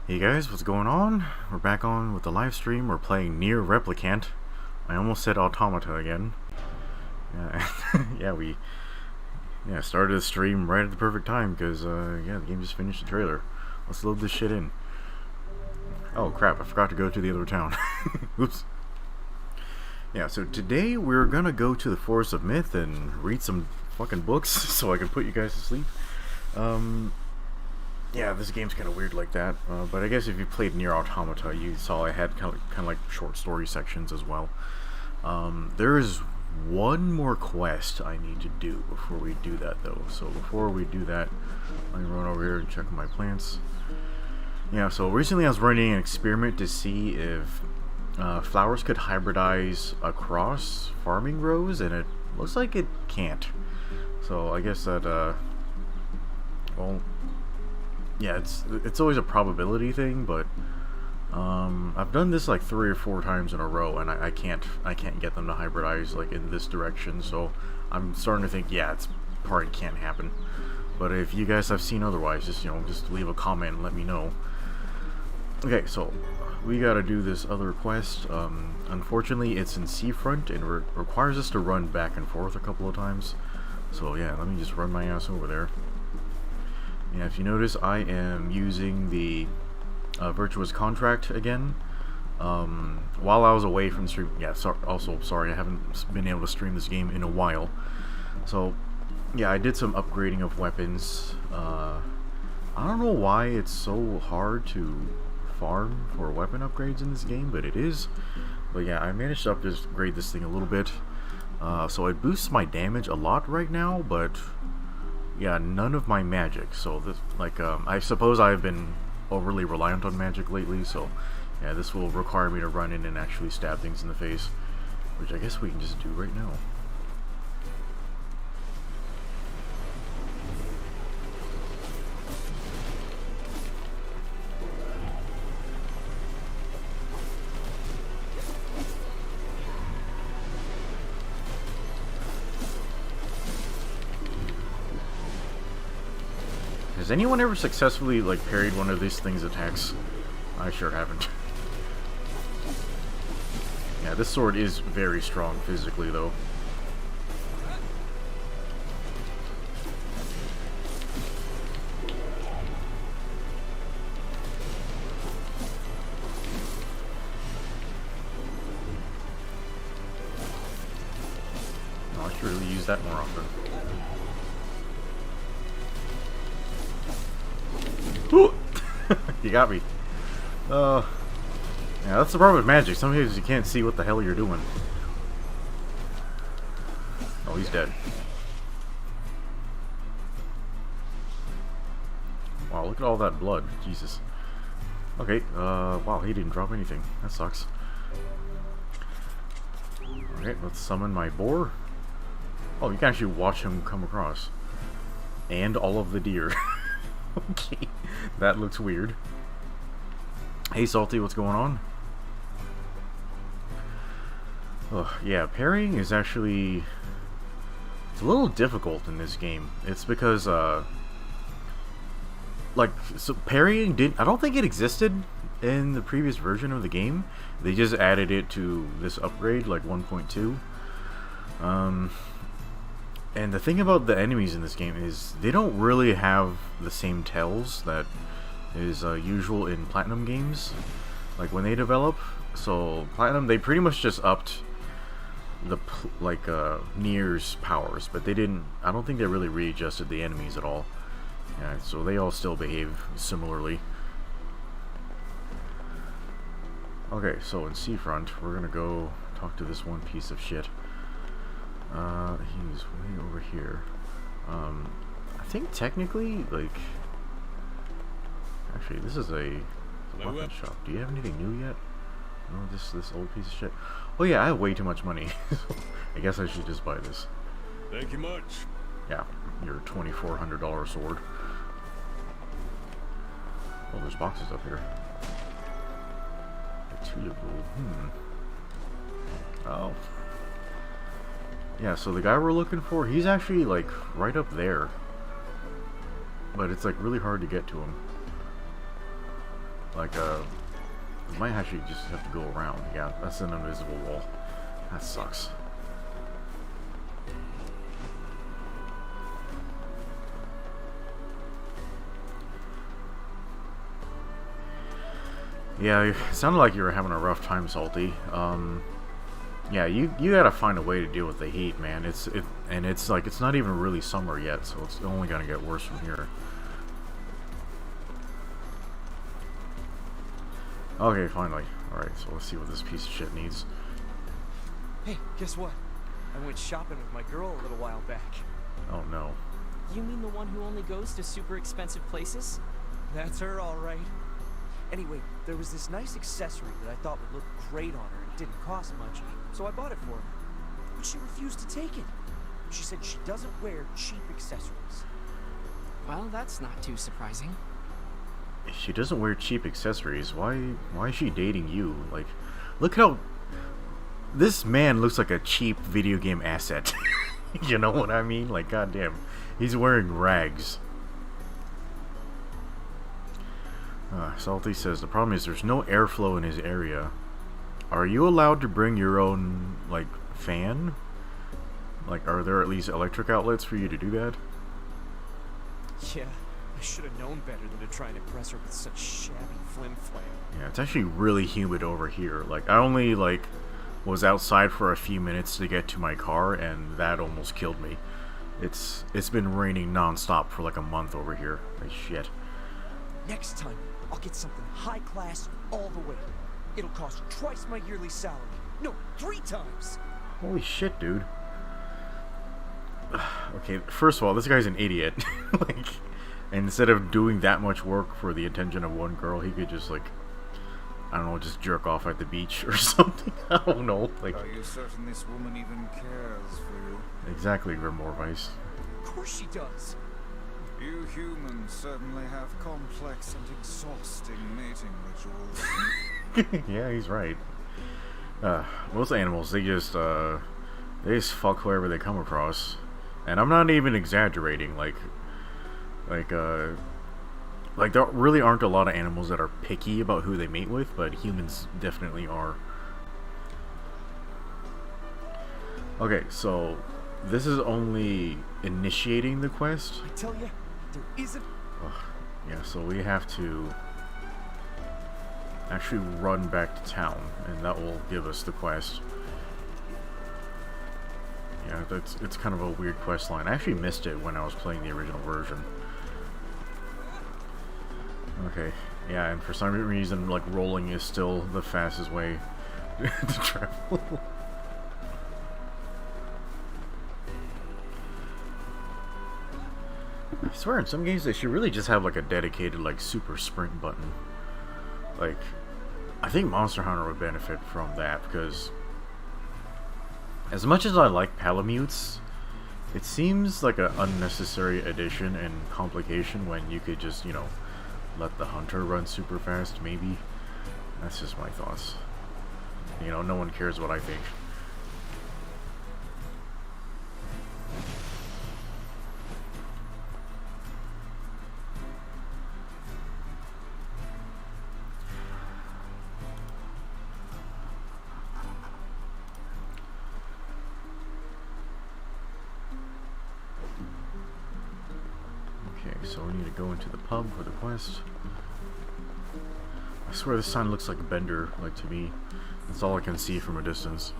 Hey guys, what's going on? We're back on with the live stream. We're playing NieR Replicant. I almost said Automata again. Yeah, we started the stream right at the perfect time because the game just finished the trailer. Let's load this shit in. Oh crap, I forgot to go to the other town. Oops. Yeah, so today we're gonna go to the Forest of Myth and read some fucking books so I can put you guys to sleep. Yeah, this game's kind of weird like that, but I guess if you played NieR Automata, you saw I had kind of like short story sections as well. There is one more quest I need to do before we do that, though. So before we do that, let me run over here and check my plants. Yeah, so recently I was running an experiment to see if flowers could hybridize across farming rows, and it looks like it can't. So I guess that, well, yeah, it's always a probability thing, but I've done this like 3 or 4 times in a row, and I can't get them to hybridize like in this direction. So I'm starting to think, yeah, it's probably can't happen. But if you guys have seen otherwise, just leave a comment and let me know. Okay, so we gotta do this other quest. Unfortunately, it's in seafront and requires us to run back and forth a couple of times. So yeah, let me just run my ass over there. Yeah, if you notice, I am using the Virtuous Contract again. While I was away from the stream, yeah, sorry, I haven't been able to stream this game in a while. So, yeah, I did some upgrading of weapons. I don't know why it's so hard to farm for weapon upgrades in this game, but it is. But yeah, I managed to upgrade this thing a little bit. So it boosts my damage a lot right now, but yeah, none of my magic. So this, like, I suppose I've been overly reliant on magic lately, so yeah, this will require me to run in and actually stab things in the face, which I guess we can just do right now. Has anyone ever successfully, like, parried one of these things' attacks? I sure haven't. Yeah, this sword is very strong physically, though. Oh, I should really use that more often. You got me. Yeah, that's the problem with magic. Sometimes you can't see what the hell you're doing. Oh, he's dead. Wow, look at all that blood. Jesus. Okay, wow, he didn't drop anything. That sucks. Okay, let's summon my boar. Oh, you can actually watch him come across. And all of the deer. Okay, that looks weird. Hey Salty, what's going on? Oh, yeah, parrying is actually... it's a little difficult in this game. It's because, like, so parrying I don't think it existed in the previous version of the game. They just added it to this upgrade, like 1.2. And the thing about the enemies in this game is they don't really have the same tells that is usual in Platinum games, like when they develop. So Platinum, they pretty much just upped the NieR's powers, but they didn't. I don't think they really readjusted the enemies at all. Yeah, so they all still behave similarly. Okay, so in Seafront, we're gonna go talk to this one piece of shit. He's way over here. I think technically, like, actually, this is a weapon shop. Do you have anything new yet? No, this old piece of shit. Oh yeah, I have way too much money. I guess I should just buy this. Thank you much. Yeah, your $2,400 sword. Oh, there's boxes up here. A tulip rule. Oh. Yeah, so the guy we're looking for, he's actually, like, right up there. But it's, like, really hard to get to him. Like, we might actually just have to go around. Yeah, that's an invisible wall. That sucks. Yeah, it sounded like you were having a rough time, Salty. Yeah, you gotta find a way to deal with the heat, man. It's like it's not even really summer yet, so it's only gonna get worse from here. Okay, finally. Alright, so let's see what this piece of shit needs. Hey, guess what? I went shopping with my girl a little while back. Oh no. You mean the one who only goes to super expensive places? That's her, all right. Anyway, there was this nice accessory that I thought would look great on her and didn't cost much, so I bought it for her. But she refused to take it. She said she doesn't wear cheap accessories. Well, that's not too surprising. If she doesn't wear cheap accessories, why is she dating you? Like, look how this man looks like a cheap video game asset. You know what I mean? Like, goddamn, he's wearing rags. Salty says the problem is there's no airflow in his area. Are you allowed to bring your own, like, fan? Like, are there at least electric outlets for you to do that? Yeah, I should have known better than to try and impress her with such shabby flim-flam. Yeah, it's actually really humid over here. Like, I only, like, was outside for a few minutes to get to my car, and that almost killed me. It's been raining non-stop for like a month over here. Like, shit. Next time, I'll get something high class all the way. It'll cost twice my yearly salary. No, 3 times. Holy shit, dude. Okay, first of all, this guy's an idiot. Like, instead of doing that much work for the attention of one girl, he could just, like, I don't know, just jerk off at the beach or something. I don't know. Like, are you certain this woman even cares for you? Exactly, Grimoire Vice. Of course she does. You humans certainly have complex and exhausting mating rituals. Yeah, he's right. Most animals, they just fuck whoever they come across. And I'm not even exaggerating, like there really aren't a lot of animals that are picky about who they mate with, but humans definitely are. Okay, so this is only initiating the quest. I tell you, there isn't. Yeah, so we have to actually run back to town, and that will give us the quest. Yeah, it's kind of a weird quest line. I actually missed it when I was playing the original version. Okay, yeah, and for some reason, like, rolling is still the fastest way to travel. I swear, in some games they should really just have, like, a dedicated, like, super sprint button. Like, I think Monster Hunter would benefit from that, because as much as I like Palamutes, it seems like an unnecessary addition and complication when you could just, you know, let the hunter run super fast, maybe. That's just my thoughts. You know, no one cares what I think. Okay, so we need to go into the pub for the quest. I swear this sign looks like a bender, like, to me. That's all I can see from a distance.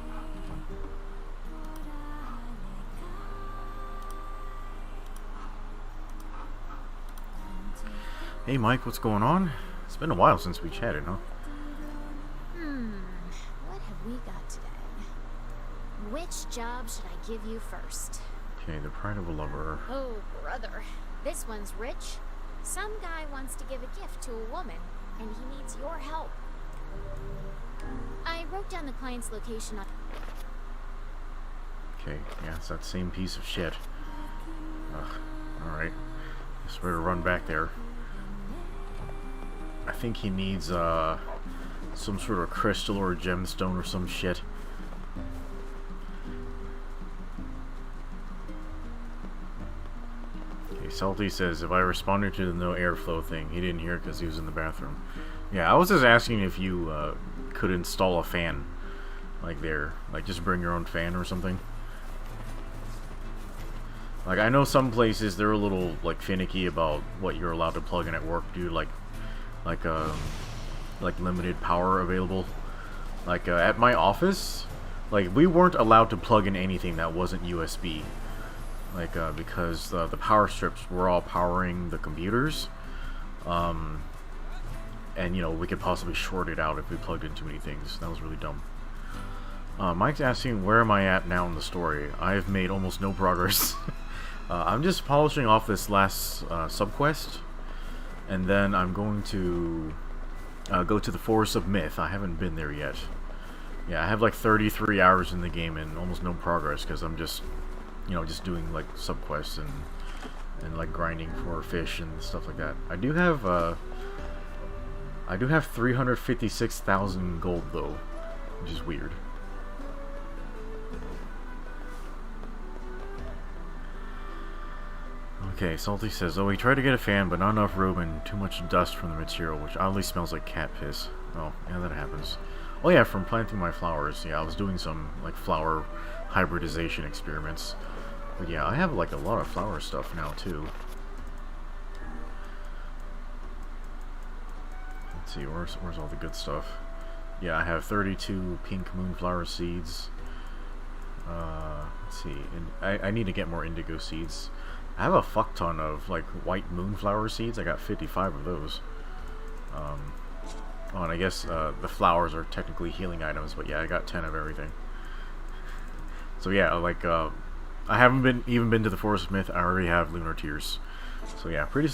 Hey Mike, what's going on? It's been a while since we chatted, huh? What have we got today? Which job should I give you first? Okay, the pride of a lover. Oh, brother. This one's rich. Some guy wants to give a gift to a woman, and he needs your help. I wrote down the client's location on... Okay, yeah, it's that same piece of shit. Ugh, alright. Guess we're gonna run back there. I think he needs, some sort of crystal or gemstone or some shit. Okay, Salty says, if I responded to the no airflow thing, he didn't hear it because he was in the bathroom. Yeah, I was just asking if you could install a fan, like there, like just bring your own fan or something. Like I know some places they're a little like finicky about what you're allowed to plug in at work due to like limited power available. Like at my office, like we weren't allowed to plug in anything that wasn't USB. Like because the power strips were all powering the computers. And, you know, we could possibly short it out if we plugged in too many things. That was really dumb. Mike's asking, where am I at now in the story? I've made almost no progress. I'm just polishing off this last subquest. And then I'm going to go to the Forest of Myth. I haven't been there yet. Yeah, I have like 33 hours in the game and almost no progress because I'm just, you know, just doing like subquests and like grinding for fish and stuff like that. I do have 356,000 gold though, which is weird. Okay, Salty says, oh, we tried to get a fan, but not enough room and too much dust from the material, which oddly smells like cat piss. Oh, yeah, that happens. Oh yeah, from planting my flowers. Yeah, I was doing some, like, flower hybridization experiments. But yeah, I have, like, a lot of flower stuff now, too. Let's see, where's all the good stuff? Yeah, I have 32 pink moonflower seeds. Let's see, and I need to get more indigo seeds. I have a fuck ton of like white moonflower seeds. I got 55 of those. Oh, and I guess the flowers are technically healing items, but yeah, I got 10 of everything. So yeah, like I haven't even been to the Forest of Myth. I already have Lunar Tears. So yeah, pretty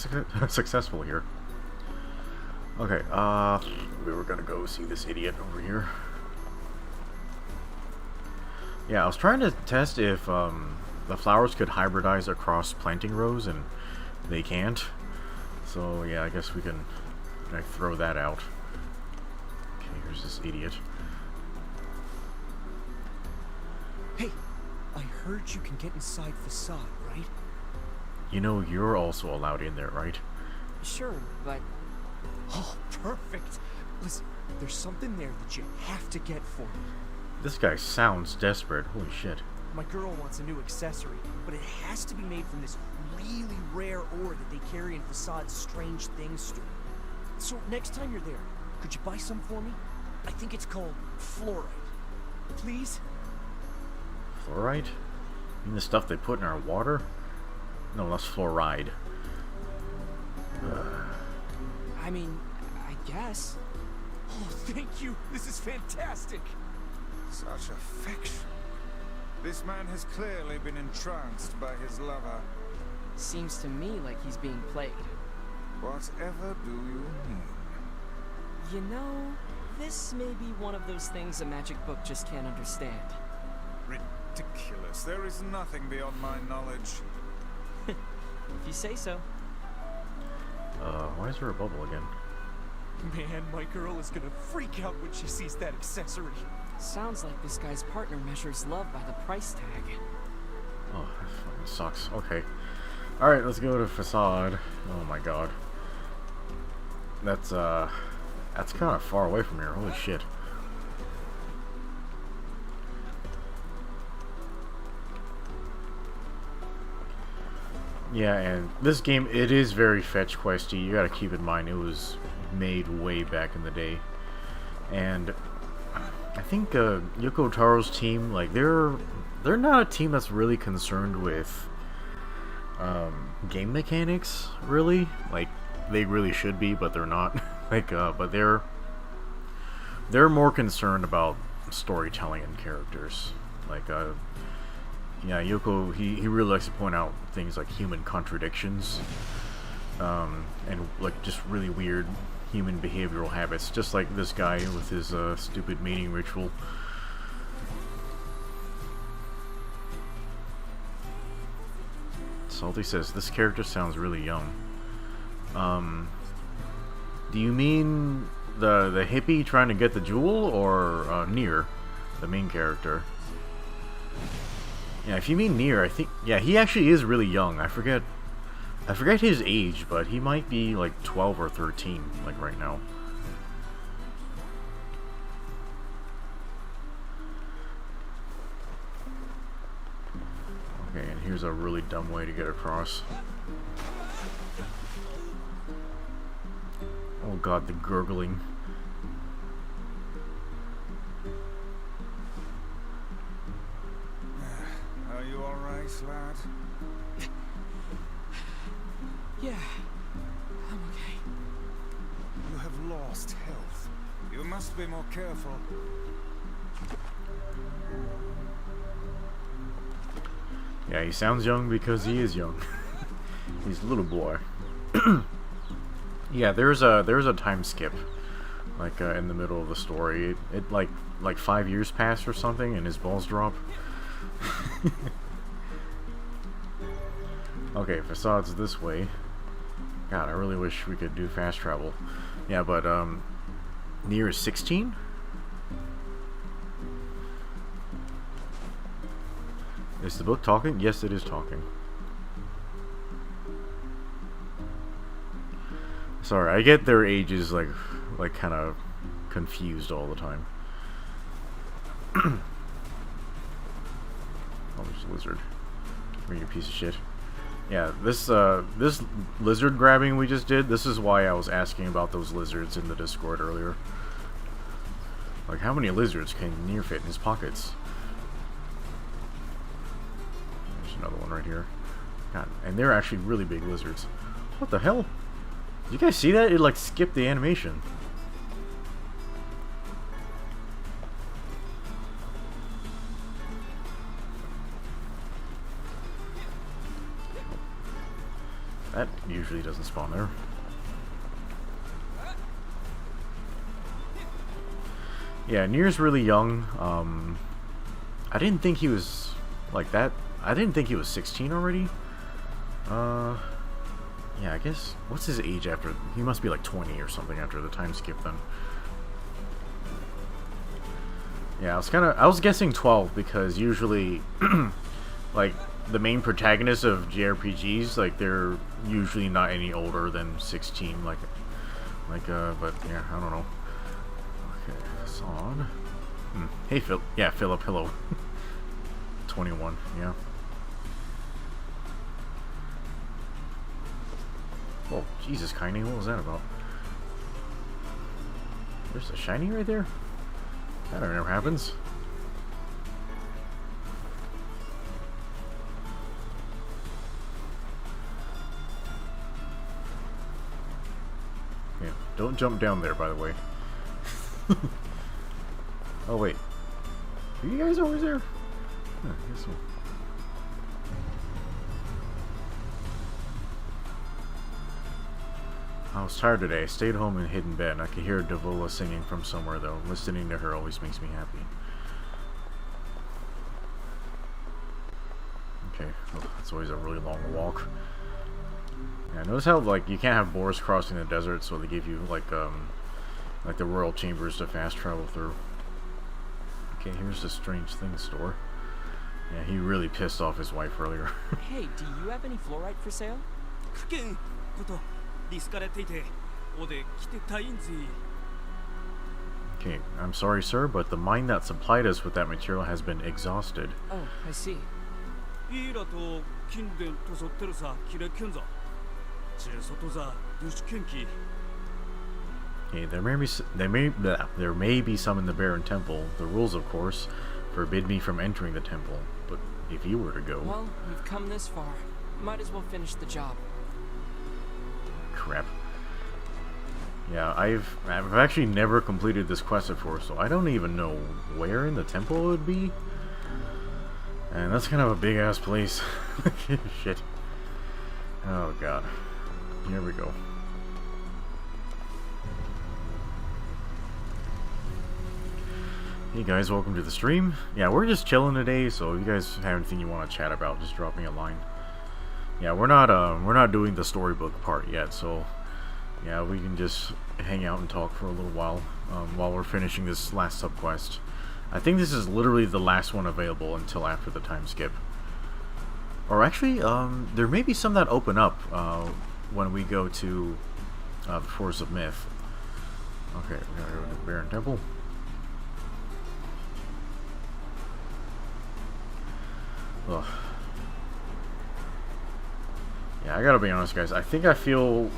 successful here. Okay, we were gonna go see this idiot over here. Yeah, I was trying to test if the flowers could hybridize across planting rows, and they can't. So yeah, I guess we can like, throw that out. Okay, here's this idiot. Hey, I heard you can get inside Facade, right? You know you're also allowed in there, right? Sure, but Oh, perfect. Listen, there's something there that you have to get for me. This guy sounds desperate. Holy shit. My girl wants a new accessory, but it has to be made from this really rare ore that they carry in Facade's Strange Things store. So next time you're there, could you buy some for me? I think it's called fluorite. Please? Fluorite? You mean the stuff they put in our water? No, that's fluoride. I mean, I guess. Oh, thank you. This is fantastic. Such affection. This man has clearly been entranced by his lover. Seems to me like he's being played. Whatever do you mean? You know, this may be one of those things a magic book just can't understand. Ridiculous. There is nothing beyond my knowledge. If you say so. Why is there a bubble again? Man, my girl is gonna freak out when she sees that accessory. Sounds like this guy's partner measures love by the price tag. Oh, that fucking sucks. Okay. Alright, let's go to Facade. Oh my god. That's kind of far away from here. Holy shit. Yeah, and this game, it is very fetch questy. You gotta keep in mind, it was made way back in the day. And I think Yoko Taro's team, like, they're not a team that's really concerned with game mechanics, really. Like, they really should be, but they're not. Like, but they're more concerned about storytelling and characters. Like, yeah, Yoko, he really likes to point out things like human contradictions, and like just really weird human behavioral habits, just like this guy with his stupid mating ritual. Salty says, this character sounds really young. Do you mean the hippie trying to get the jewel, or NieR, the main character? Yeah, if you mean NieR, I think, yeah, he actually is really young. I forget his age, but he might be like 12 or 13, like right now. here's a really dumb way to get across. Oh god, the gurgling. Are you alright, lad? Yeah, I'm okay. You have lost health. You must be more careful. Yeah, he sounds young because he is young. He's a little boy. Yeah, there's a time skip, like in the middle of the story. It like 5 years pass or something, and his balls drop. Okay, facades this way. God, I really wish we could do fast travel. Yeah, but NieR is 16. Is the book talking? Yes, it is talking. Sorry, I get their ages like kind of confused all the time. Oh, there's a lizard. Come here, you piece of shit. Yeah, this this lizard grabbing we just did. This is why I was asking about those lizards in the Discord earlier. Like, how many lizards can NieR fit in his pockets? There's another one right here. God, and they're actually really big lizards. What the hell? Did you guys see that? It like skipped the animation. That usually doesn't spawn there. Yeah, NieR's really young. I didn't think he was like that. I didn't think he was 16 already. Yeah, I guess, what's his age after? He must be like 20 or something after the time skip then. Yeah, I was guessing 12 because usually, like, the main protagonists of JRPGs, like, they're usually not any older than 16, but yeah, I don't know. Okay, facade. Hey, Phil. Yeah, Philip, hello. 21, yeah. Oh, Jesus, Kaine, what was that about? There's a shiny right there? That never happens. Yeah, don't jump down there, by the way. Oh, wait. Are you guys over there? Huh, I guess so. I was tired today. I stayed home and hid in bed. I could hear Devola singing from somewhere, though. Listening to her always makes me happy. Okay, oh, that's always a really long walk. Yeah, notice how, like, you can't have boars crossing the desert, so they give you, like the royal chambers to fast travel through. Okay, here's the Strange Things store. Yeah, he really pissed off his wife earlier. Hey, do you have any fluorite for sale? Okay, I'm sorry, sir, but the mine that supplied us with that material has been exhausted. Oh, I see. Okay, there may be some in the Baron Temple. The rules, of course, forbid me from entering the temple. But if you were to go, well, we've come this far. Might as well finish the job. Crap. Yeah, I've actually never completed this quest before, so I don't even know where in the temple it would be. And that's kind of a big ass place. Shit. Oh god. Here we go. Hey guys, welcome to the stream. Yeah, we're just chilling today, so if you guys have anything you want to chat about, just drop me a line. Yeah, we're not doing the storybook part yet, so yeah, we can just hang out and talk for a little while we're finishing this last subquest. I think this is literally the last one available until after the time skip. Or actually, there may be some that open up when we go to the Forest of Myth. Okay, we're gonna go to the Baron Temple. Ugh. Yeah, I gotta be honest, guys. I think I feel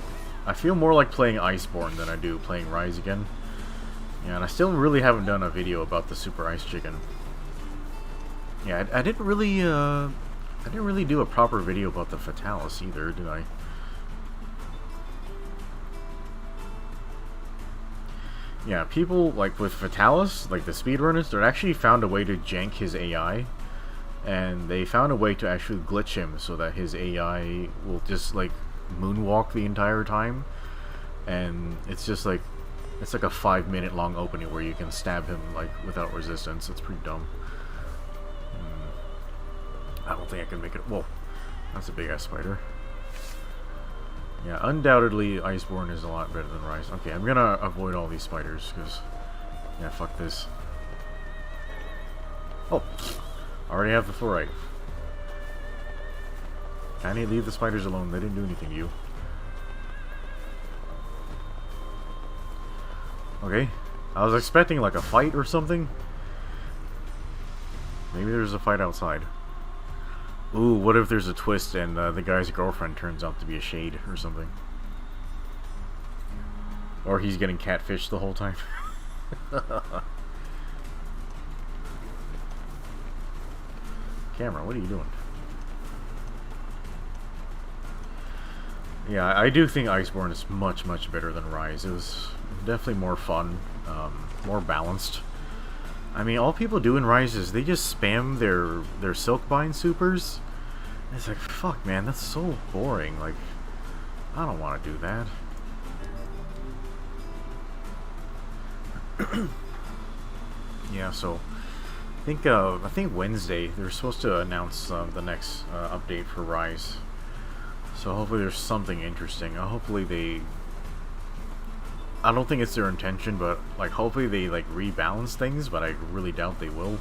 more like playing Iceborne than I do playing Rise again. Yeah, and I still really haven't done a video about the Super Ice Chicken. Yeah, I didn't really do a proper video about the Fatalis either, did I? Yeah, people like with Fatalis, like the speedrunners, they actually found a way to jank his AI, and they found a way to actually glitch him so that his AI will just like moonwalk the entire time, and it's just like it's like a 5-minute long opening where you can stab him like without resistance. It's pretty dumb. I don't think I can make it. Whoa, that's a big ass spider. Yeah, undoubtedly Iceborne is a lot better than Rise. Okay, I'm gonna avoid all these spiders because, yeah, fuck this. Oh, I already have the fluorite. Can you leave the spiders alone? They didn't do anything to you. Okay, I was expecting like a fight or something. Maybe there's a fight outside. Ooh, what if there's a twist and the guy's girlfriend turns out to be a shade or something? Or he's getting catfished the whole time. Camera, what are you doing? Yeah, I do think Iceborne is much, much better than Rise. It was definitely more fun, more balanced. I mean, all people do in Rise is they just spam their Silkbind supers. And it's like, fuck, man, that's so boring. Like, I don't want to do that. Yeah, so I think Wednesday they're supposed to announce the next update for Rise. So hopefully there's something interesting. Hopefully they. I don't think it's their intention, but like hopefully they like rebalance things, but I really doubt they will.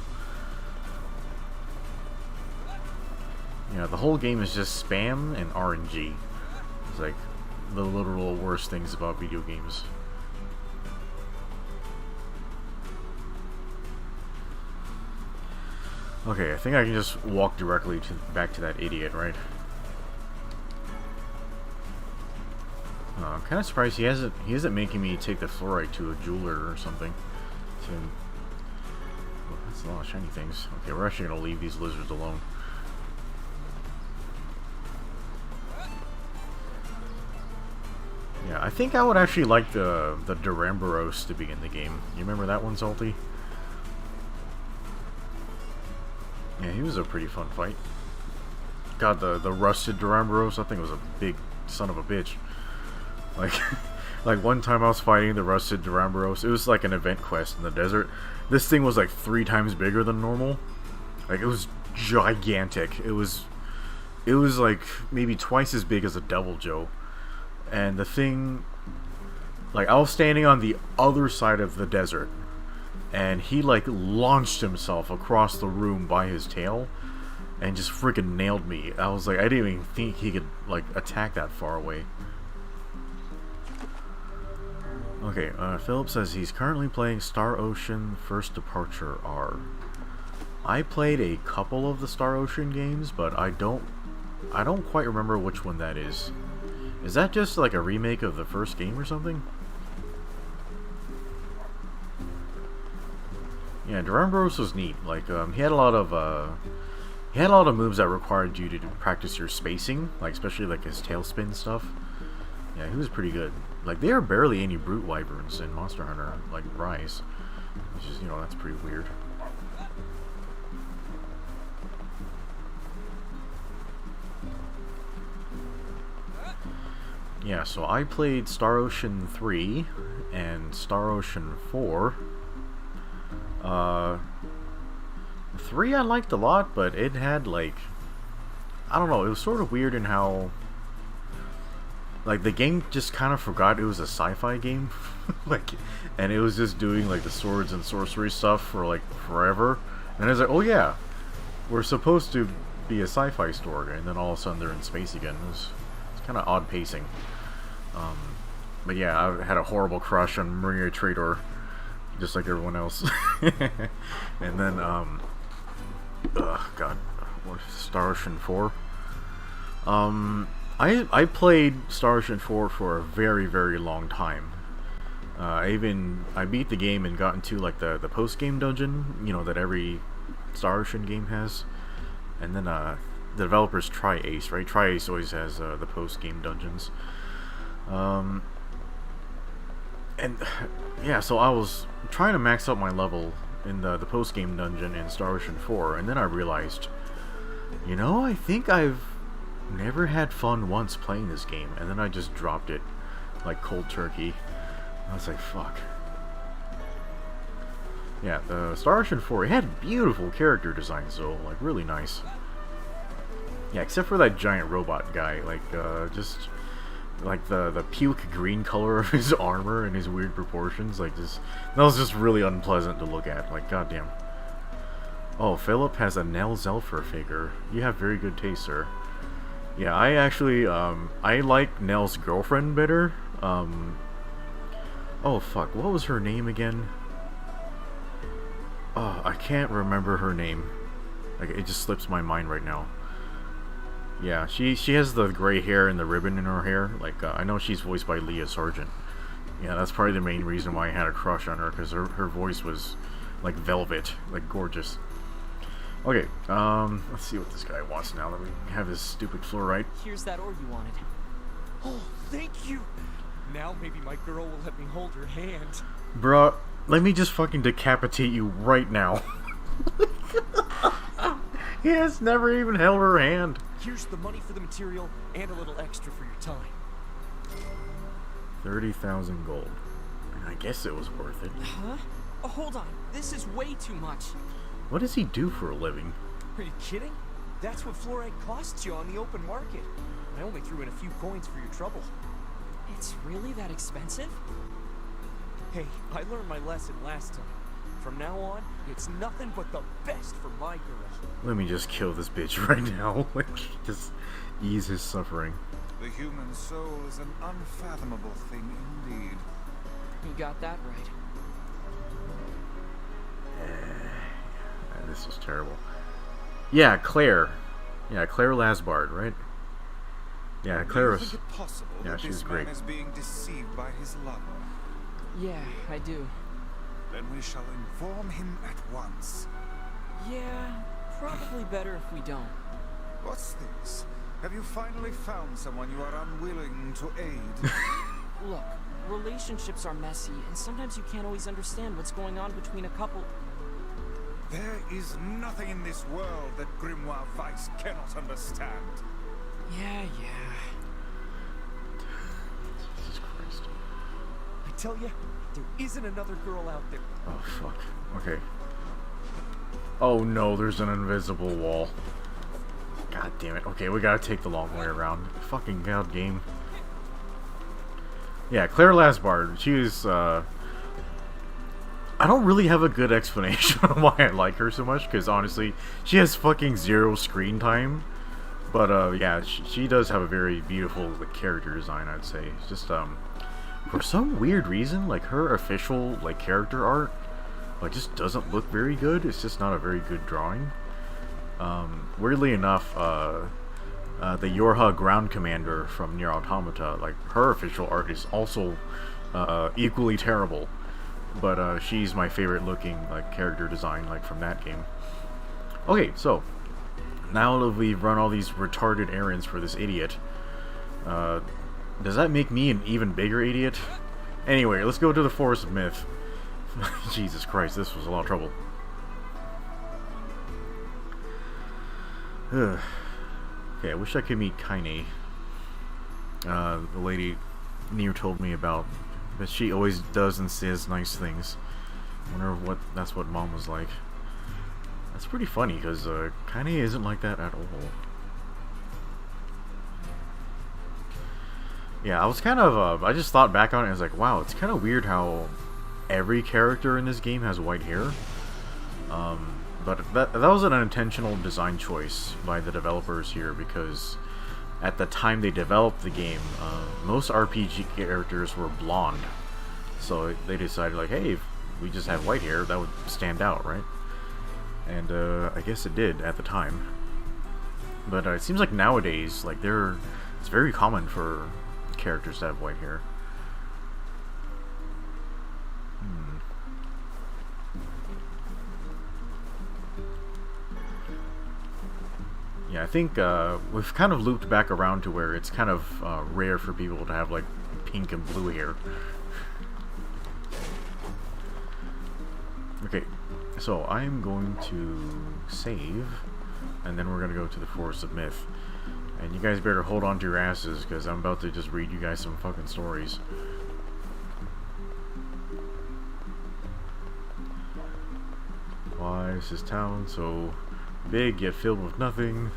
Yeah, the whole game is just spam and RNG. It's like the literal worst things about video games. Okay, I think I can just walk directly back to that idiot, right? I'm kind of surprised he isn't making me take the fluorite to a jeweler or something. Oh, that's a lot of shiny things. Okay, we're actually gonna leave these lizards alone. Yeah, I think I would actually like the Duramboros to be in the game. You remember that one, Salty? Yeah, he was a pretty fun fight. God, the rusted Duramboros, I think it was a big son of a bitch. Like, like one time I was fighting the rusted Duramboros. It was like an event quest in the desert. This thing was like 3 times bigger than normal. Like, it was gigantic. It was like maybe twice as big as a Devil Joe. And the thing, like, I was standing on the other side of the desert, and he like launched himself across the room by his tail and just freaking nailed me. I was like, I didn't even think he could like attack that far away. Okay, Philip says he's currently playing Star Ocean First Departure R. I played a couple of the Star Ocean games, but I don't quite remember which one that is. Is that just like a remake of the first game or something? Yeah, Duramboros was neat. Like, he had a lot of moves that required you to practice your spacing, like especially like his tailspin stuff. Yeah, he was pretty good. Like, there are barely any brute wyverns in Monster Hunter, like Rise, which is, you know, that's pretty weird. Yeah, so I played Star Ocean 3 and Star Ocean 4. 3 I liked a lot, but it had like, I don't know, it was sort of weird in how, like, the game just kind of forgot it was a sci-fi game. Like, and it was just doing like the swords and sorcery stuff for like forever. And I was like, oh yeah, we're supposed to be a sci-fi story, and then all of a sudden they're in space again. It's kind of odd pacing. But yeah, I had a horrible crush on Maria Trador, just like everyone else. And then, God, what, Star Ocean 4? I played Star Ocean 4 for a very, very long time. I beat the game and got into like the post game dungeon, you know, that every Star Ocean game has. And then the developers Tri-Ace, right? Tri-Ace always has the post game dungeons. And yeah, so I was trying to max out my level in the post game dungeon in Star Ocean 4, and then I realized, you know, I think I've never had fun once playing this game, and then I just dropped it like cold turkey. I was like, fuck. Yeah, the Star Ocean 4, it had beautiful character designs though, like really nice. Yeah, except for that giant robot guy, like just like the puke green color of his armor and his weird proportions, like just that was just really unpleasant to look at. Like, goddamn. Oh, Philip has a Nell Zelfer figure. You have very good taste, sir. Yeah, I actually I like Nell's girlfriend better. Oh fuck, what was her name again? Oh, I can't remember her name. Like, it just slips my mind right now. Yeah, she has the gray hair and the ribbon in her hair. Like, I know she's voiced by Leah Sargent. Yeah, that's probably the main reason why I had a crush on her, because her voice was like velvet, like gorgeous. Okay, let's see what this guy wants now that we have his stupid fluorite. Here's that orb you wanted. Oh, thank you. Now maybe my girl will let me hold her hand. Bruh, let me just fucking decapitate you right now. He has never even held her hand. Here's the money for the material and a little extra for your time. 30,000 gold. I guess it was worth it. Huh? Oh, hold on. This is way too much. What does he do for a living? Are you kidding? That's what fluorite costs you on the open market. I only threw in a few coins for your trouble. It's really that expensive? Hey, I learned my lesson last time. From now on, it's nothing but the best for my girl. Let me just kill this bitch right now. Like, just ease his suffering. The human soul is an unfathomable thing indeed. You got that right. This is terrible. Yeah, Claire. Yeah, Claire Lasbard, right? Yeah, Claire Do you was... think it possible Yeah, that she's this great. man is being deceived by his lover? Yeah, I do. Then we shall inform him at once. Yeah, probably better if we don't. What's this? Have you finally found someone you are unwilling to aid? Look, relationships are messy, and sometimes you can't always understand what's going on between a couple. There is nothing in this world that Grimoire Weiss cannot understand. Yeah. Jesus Christ. I tell you, there isn't another girl out there. Oh, fuck. Okay. Oh no, there's an invisible wall. God damn it. Okay, we gotta take the long way around. Fucking god game. Yeah, Claire Lasbard. She's, I don't really have a good explanation on why I like her so much, because honestly, she has fucking 0 screen time. But, yeah, she does have a very beautiful like, character design, I'd say. It's just, for some weird reason, like, her official, like, character art, like, just doesn't look very good. It's just not a very good drawing. Weirdly enough, the Yorha Ground Commander from NieR Automata, like, her official art is also, equally terrible. But, she's my favorite looking, like, character design, like, from that game. Okay, so, now that we've run all these retarded errands for this idiot, does that make me an even bigger idiot? Anyway, let's go to the Forest of Myth. Jesus Christ, this was a lot of trouble. Okay, I wish I could meet Kaine. The lady NieR told me about. But she always does and says nice things. Wonder what that's what Mom was like. That's pretty funny, because Kaine isn't like that at all. Yeah, I was kind of, I just thought back on it and I was like, wow, it's kind of weird how every character in this game has white hair. But that was an unintentional design choice by the developers here, because at the time they developed the game, most RPG characters were blonde. So they decided, like, hey, if we just have white hair, that would stand out, right? And I guess it did at the time. But it seems like nowadays, like, they're It's very common for characters to have white hair. Yeah, I think we've kind of looped back around to where it's kind of rare for people to have like pink and blue hair. Okay, so I'm going to save, and then we're going to go to the Forest of Myth. And you guys better hold on to your asses, because I'm about to just read you guys some fucking stories. Why is this town so big yet filled with nothing?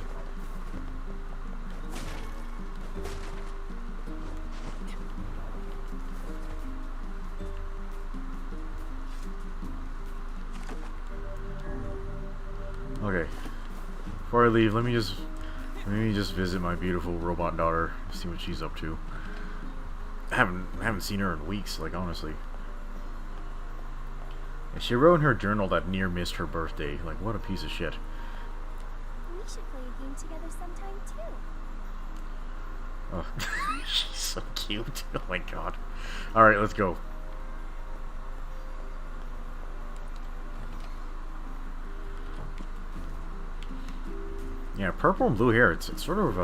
Okay, before I leave, let me just visit my beautiful robot daughter, see what she's up to. I haven't seen her in weeks, like, honestly. And she wrote in her journal that NieR missed her birthday. Like, what a piece of shit. We should play a game together sometime too. Oh, she's so cute. Oh my god. Alright, let's go. Yeah, purple and blue hair, it's sort of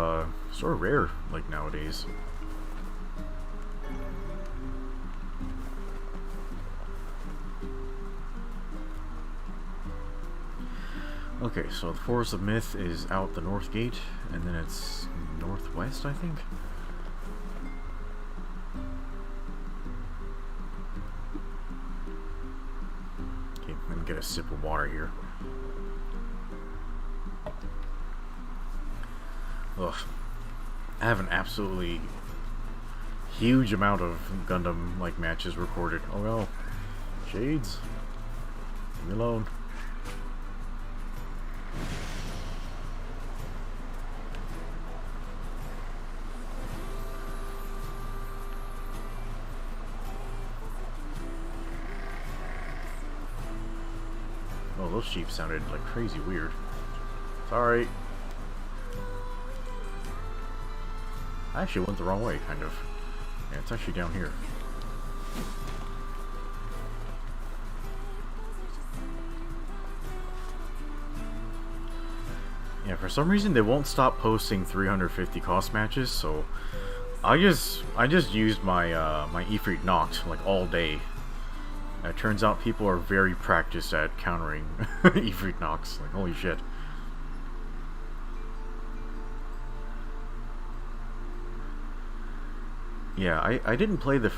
rare, like, nowadays. Okay, so the Forest of Myth is out the north gate, and then it's northwest, I think? Okay, let me get a sip of water here. Ugh. I have an absolutely huge amount of Gundam, like, matches recorded. Oh no. Shades. Leave me alone. Oh, those sheep sounded like crazy weird. Sorry. I actually went the wrong way, kind of. Yeah, it's actually down here. Yeah, for some reason they won't stop posting 350 cost matches, so I just used my my Ifrit Noct like all day. And it turns out people are very practiced at countering Ifrit Nocts. Like, holy shit. Yeah, I didn't play the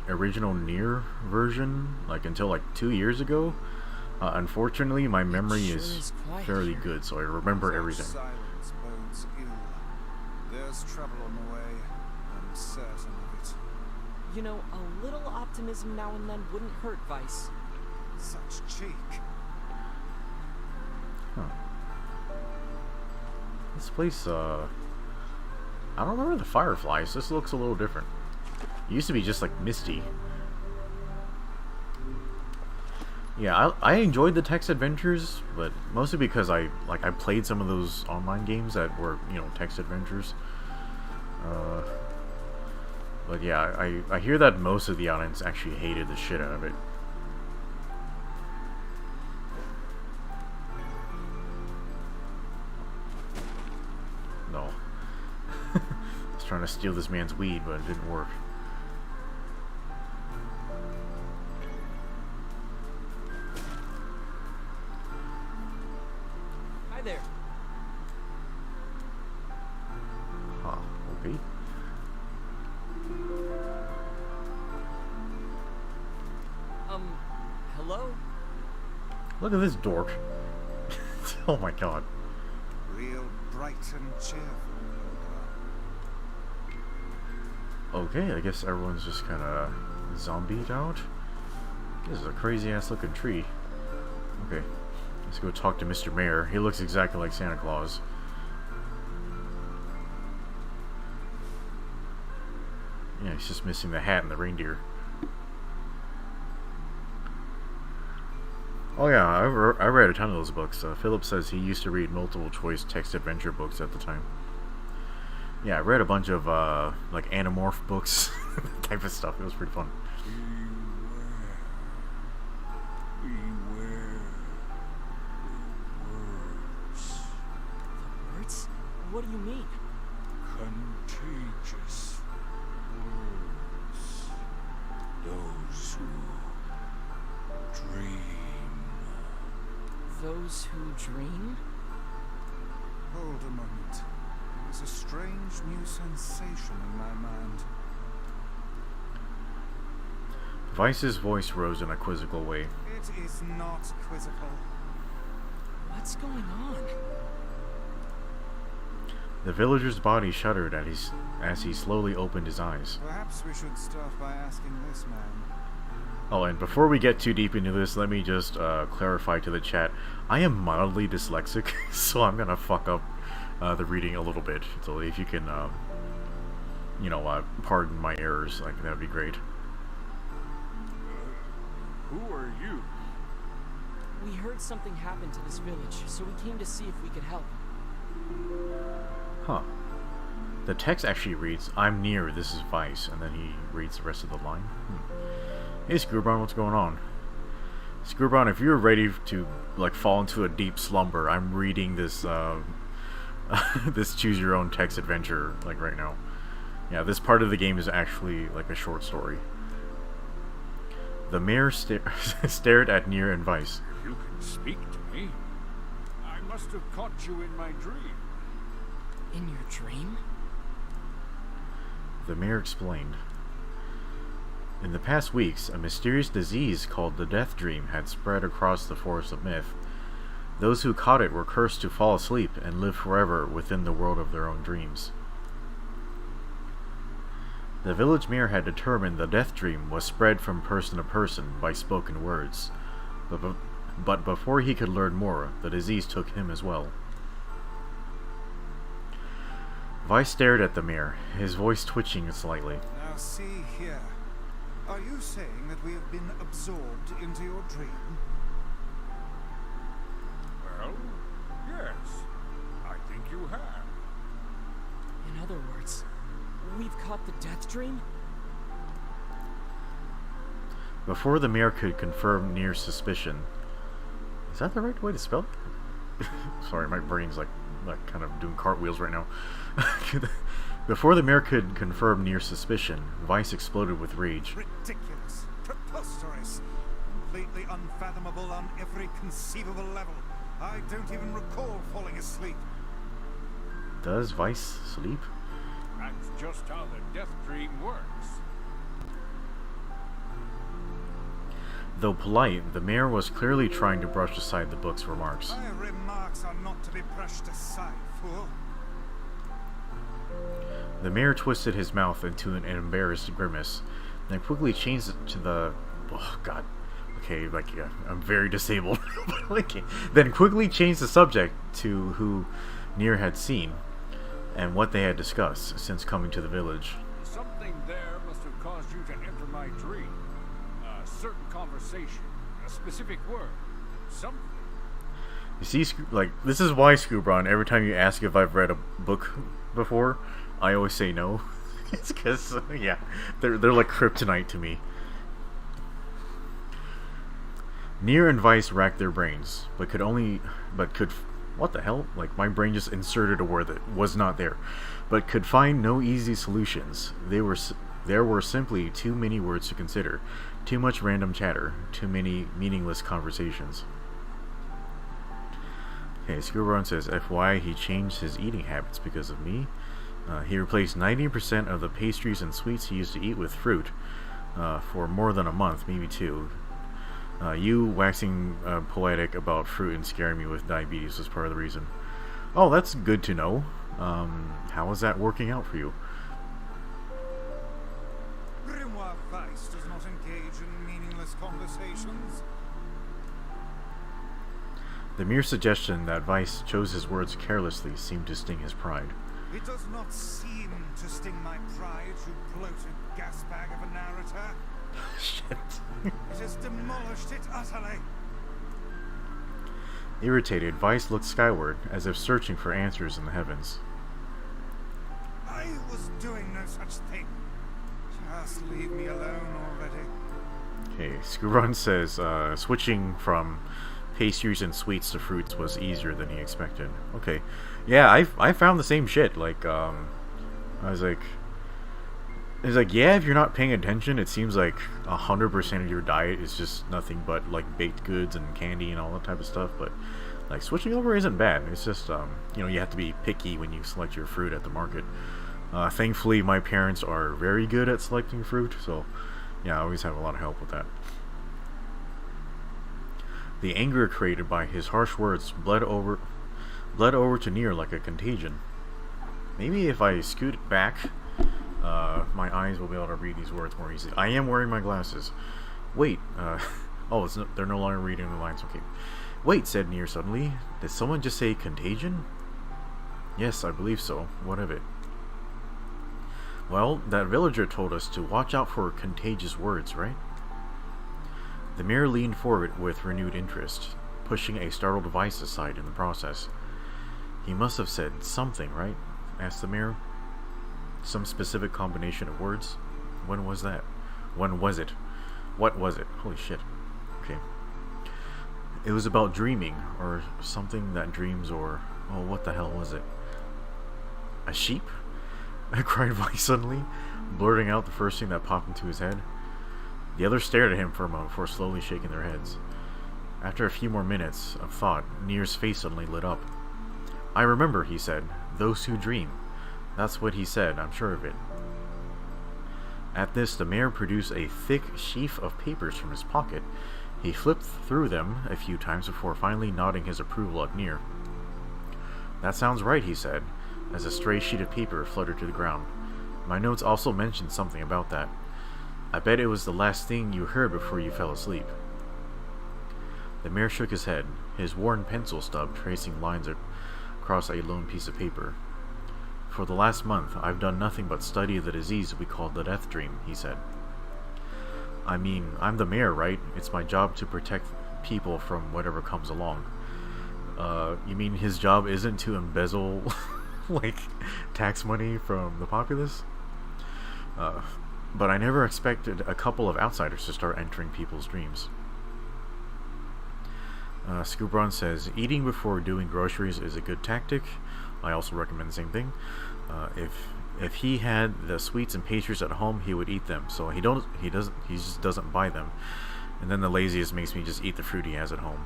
original NieR version like until like 2 years ago. Unfortunately, my memory is fairly good, so I remember everything. Silence bodes ill. There's trouble on the way. I'm certain of it. You know, a little optimism now and then wouldn't hurt, Vice. Such cheek. Huh. This place, I don't remember the fireflies. This looks a little different. It used to be just like misty. Yeah, I enjoyed the text adventures, but mostly because I played some of those online games that were, you know, text adventures. But yeah, I hear that most of the audience actually hated the shit out of it. No. I was trying to steal this man's weed, but it didn't work. Hi there. Huh, okay. Hello? Look at this dork. Oh my god. Real bright and cheerful. Okay, I guess everyone's just kind of zombied out. This is a crazy ass looking tree. Okay, let's go talk to Mr. Mayor. He looks exactly like Santa Claus. Yeah, he's just missing the hat and the reindeer. Oh yeah, I read a ton of those books. Philip says he used to read multiple choice text adventure books at the time. Yeah, I read a bunch of like Animorph books, type of stuff. It was pretty fun. Beware the words. The words? What do you mean? Contagious words. Those who dream. Those who dream? Hold a moment. There's a strange new sensation in my mind. Vice's voice rose in a quizzical way. It is not quizzical. What's going on? The villager's body shuddered as he slowly opened his eyes. Perhaps we should start by asking this man. Oh, and before we get too deep into this, let me just clarify to the chat. I am mildly dyslexic, so I'm gonna fuck up the reading a little bit. So if you can, you know, pardon my errors, like that'd be great. Who are you? We heard something happened to this village, so we came to see if we could help. Huh. The text actually reads, "I'm NieR, this is Vice," and then he reads the rest of the line. Hey Screwbron, what's going on? Screwbron, if you're ready to like fall into a deep slumber, I'm reading this this choose your own text adventure like right now. Yeah, this part of the game is actually like a short story. The mayor stared at NieR and Vice. You can speak to me. I must have caught you in my dream. In your dream? The mayor explained. In the past weeks, a mysterious disease called the Death Dream had spread across the Forest of Myth. Those who caught it were cursed to fall asleep and live forever within the world of their own dreams. The village mayor had determined the Death Dream was spread from person to person by spoken words, but before he could learn more, the disease took him as well. Vice stared at the mayor, his voice twitching slightly. Now see here. Are you saying that we have been absorbed into your dream? Well, yes. I think you have. In other words, we've caught the Death Dream? Before the mayor could confirm NieR's suspicion... Is that the right way to spell it? Sorry, my brain's like kind of doing cartwheels right now. Before the mayor could confirm NieR's suspicion, Vice exploded with rage. Ridiculous. Preposterous. Completely unfathomable on every conceivable level. I don't even recall falling asleep. Does Vice sleep? That's just how the Death Dream works. Though polite, the mayor was clearly trying to brush aside the book's remarks. My remarks are not to be brushed aside, fool. The mayor twisted his mouth into an embarrassed grimace, then quickly changed it to the... Oh, God. Okay, like, yeah, I'm very disabled. Then quickly changed the subject to who NieR had seen, and what they had discussed since coming to the village. Something there must have caused you to enter my dream. A certain conversation, a specific word, something. You see, like, this is why, Screwbron, every time you ask if I've read a book before, I always say no. It's because, yeah, they're like kryptonite to me. NieR and Vice racked their brains, but could what the hell? Like, my brain just inserted a word that was not there, but could find no easy solutions. There were simply too many words to consider, too much random chatter, too many meaningless conversations. Okay, Screwbron says, FYI, he changed his eating habits because of me. He replaced 90% of the pastries and sweets he used to eat with fruit for more than a month, maybe 2. You waxing poetic about fruit and scaring me with diabetes was part of the reason. Oh, that's good to know. How is that working out for you? Grimoire Vice does not engage in meaningless conversations. The mere suggestion that Vice chose his words carelessly seemed to sting his pride. It does not seem to sting my pride, you bloated gasbag of a narrator. Shit. It has demolished it utterly. Irritated, Vice looked skyward, as if searching for answers in the heavens. such thing. Just leave me alone already. Okay, Scoobrun says switching from pastries and sweets to fruits was easier than he expected. Okay, yeah, I found the same shit. Like, I was like, it's like, yeah, if you're not paying attention, it seems like 100% of your diet is just nothing but like baked goods and candy and all that type of stuff. But like switching over isn't bad. It's just you know, you have to be picky when you select your fruit at the market. Thankfully, my parents are very good at selecting fruit, so yeah, I always have a lot of help with that. The anger created by his harsh words bled over to NieR like a contagion. Maybe if I scoot back, my eyes will be able to read these words more easily. I am wearing my glasses. Wait, oh, they're no longer reading the lines. Okay. Wait, said NieR suddenly. Did someone just say contagion? Yes, I believe so. What of it? Well, that villager told us to watch out for contagious words, right? The mayor leaned forward with renewed interest, pushing a startled Vice aside in the process. He must have said something, right? Asked the mayor. Some specific combination of words? When was that? When was it? What was it? Holy shit. Okay. It was about dreaming, or something that dreams, or... oh, what the hell was it? A sheep? Cried Vice suddenly, blurting out the first thing that popped into his head. The others stared at him for a moment before slowly shaking their heads. After a few more minutes of thought, NieR's face suddenly lit up. I remember, he said. Those who dream. That's what he said, I'm sure of it. At this, the mayor produced a thick sheaf of papers from his pocket. He flipped through them a few times before finally nodding his approval at NieR. That sounds right, he said, as a stray sheet of paper fluttered to the ground. My notes also mentioned something about that. I bet it was the last thing you heard before you fell asleep. The mayor shook his head, his worn pencil stub tracing lines across a lone piece of paper. For the last month, I've done nothing but study the disease we call the death dream, he said. I mean, I'm the mayor, right? It's my job to protect people from whatever comes along. You mean his job isn't to embezzle, like, tax money from the populace? But I never expected a couple of outsiders to start entering people's dreams. Scoobrun says, eating before doing groceries is a good tactic. I also recommend the same thing. If he had the sweets and pastries at home, he would eat them. So he just doesn't buy them. And then the laziest makes me just eat the fruit he has at home.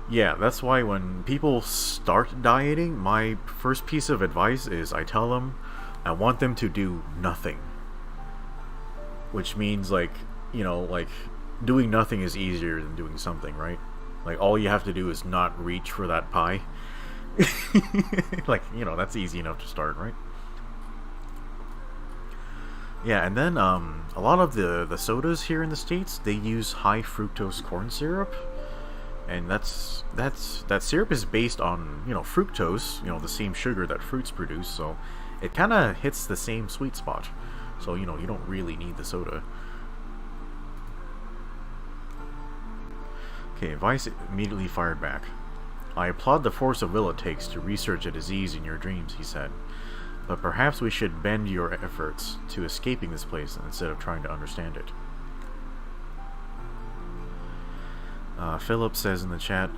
Yeah, that's why when people start dieting, my first piece of advice is I tell them I want them to do nothing. Which means, like, you know, like, doing nothing is easier than doing something, right? Like, all you have to do is not reach for that pie. Like, you know, that's easy enough to start, right? Yeah, and then, a lot of the sodas here in the States, they use high fructose corn syrup. And that syrup is based on, you know, fructose, you know, the same sugar that fruits produce, so it kind of hits the same sweet spot. So, you know, you don't really need the soda. Okay, Vice immediately fired back. I applaud the force of will it takes to research a disease in your dreams, he said. But perhaps we should bend your efforts to escaping this place instead of trying to understand it. Philip says in the chat,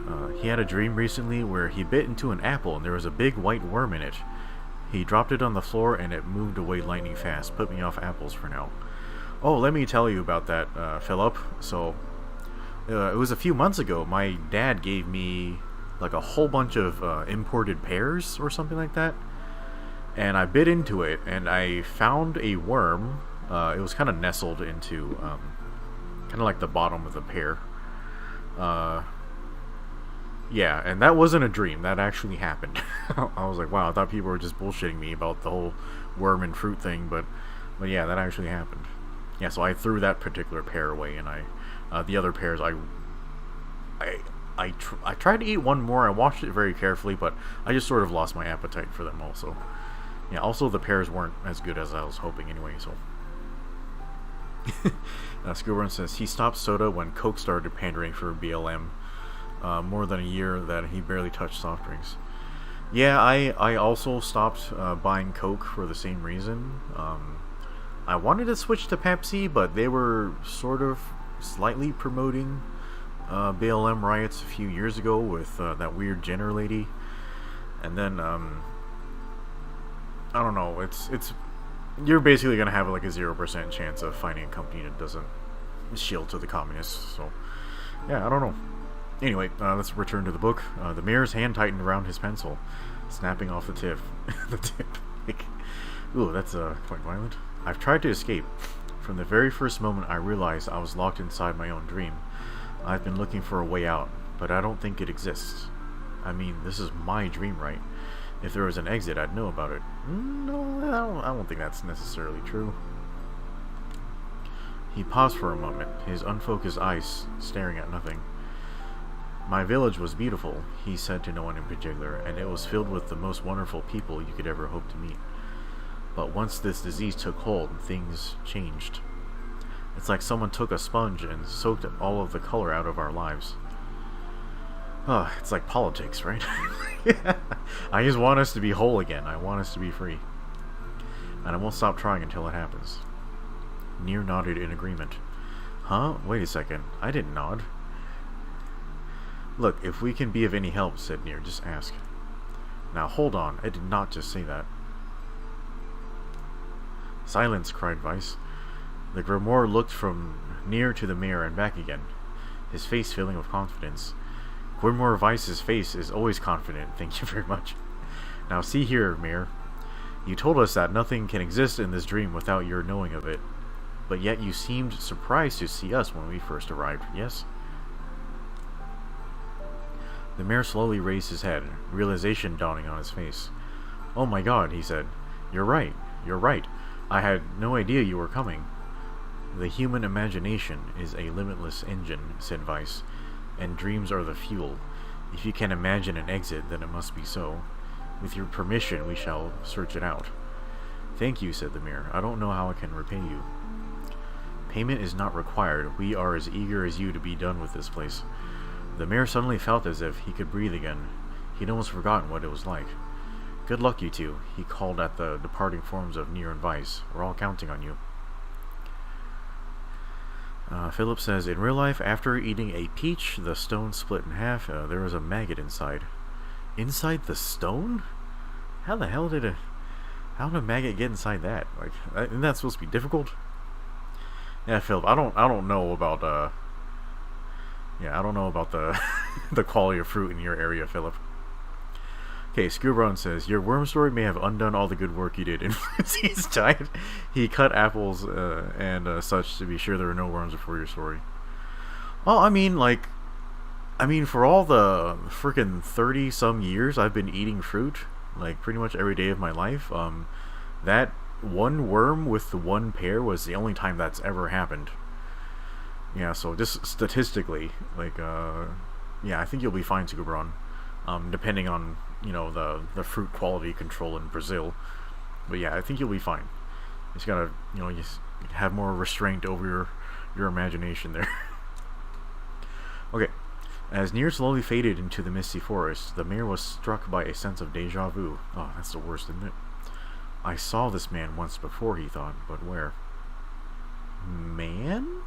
he had a dream recently where he bit into an apple and there was a big white worm in it. He dropped it on the floor and it moved away lightning fast. Put me off apples for now. Oh, let me tell you about that, Philip. So, it was a few months ago. My dad gave me like a whole bunch of imported pears or something like that. And I bit into it and I found a worm. It was kind of nestled into kind of like the bottom of the pear. Yeah, and that wasn't a dream. That actually happened. I was like, wow, I thought people were just bullshitting me about the whole worm and fruit thing, but yeah, that actually happened. Yeah, so I threw that particular pear away, and the other pears, I tried to eat one more. I watched it very carefully, but I just sort of lost my appetite for them also. Yeah, also the pears weren't as good as I was hoping anyway, so. Scoobrun says he stopped soda when Coke started pandering for BLM. More than a year that he barely touched soft drinks. Yeah, I also stopped buying Coke for the same reason. I wanted to switch to Pepsi, but they were sort of slightly promoting BLM riots a few years ago with that weird Jenner lady. And then, I don't know, it's you're basically going to have like a 0% chance of finding a company that doesn't shield to the communists. So, yeah, I don't know. Anyway, let's return to the book. The mayor's hand tightened around his pencil, snapping off the tip. the tip. Like, ooh, that's quite violent. I've tried to escape. From the very first moment I realized I was locked inside my own dream. I've been looking for a way out, but I don't think it exists. I mean, this is my dream, right? If there was an exit, I'd know about it. No, I don't think that's necessarily true. He paused for a moment, his unfocused eyes staring at nothing. My village was beautiful, he said to no one in particular, and it was filled with the most wonderful people you could ever hope to meet. But once this disease took hold, things changed. It's like someone took a sponge and soaked all of the color out of our lives. Oh, it's like politics, right? I just want us to be whole again. I want us to be free. And I won't stop trying until it happens. NieR nodded in agreement. Huh? Wait a second. I didn't nod. Look, if we can be of any help, said NieR, just ask. Now hold on, I did not just say that. Silence, cried Weiss. The Grimoire looked from NieR to the mayor and back again, his face filling with confidence. Grimoire Weiss's face is always confident, thank you very much. Now see here, Mayor. You told us that nothing can exist in this dream without your knowing of it. But yet you seemed surprised to see us when we first arrived, yes? The mayor slowly raised his head, realization dawning on his face. Oh my god, he said. You're right. I had no idea you were coming. The human imagination is a limitless engine, said Weiss, and dreams are the fuel. If you can imagine an exit, then it must be so. With your permission, we shall search it out. Thank you, said the mayor. I don't know how I can repay you. Payment is not required. We are as eager as you to be done with this place. The mayor suddenly felt as if he could breathe again. He'd almost forgotten what it was like. Good luck, you two, he called at the departing forms of NieR and Weiss. We're all counting on you. Philip says, in real life, after eating a peach, the stone split in half. There was a maggot inside. Inside the stone? How the hell did a maggot get inside that? Like, isn't that supposed to be difficult? Yeah, Philip, I don't know about the the quality of fruit in your area, Philip. Okay, Screwbron says, your worm story may have undone all the good work you did in his diet. He cut apples and such to be sure there were no worms before your story. Well, I mean, for all the freaking 30-some years I've been eating fruit, like pretty much every day of my life, that one worm with the one pear was the only time that's ever happened. Yeah, so just statistically, like, yeah, I think you'll be fine, Screwbron. Depending on, the fruit quality control in Brazil. But yeah, I think you'll be fine. You just gotta, just have more restraint over your imagination there. Okay. As NieR slowly faded into the misty forest, the mayor was struck by a sense of deja vu. Oh, that's the worst, isn't it? I saw this man once before, he thought, but where? Man?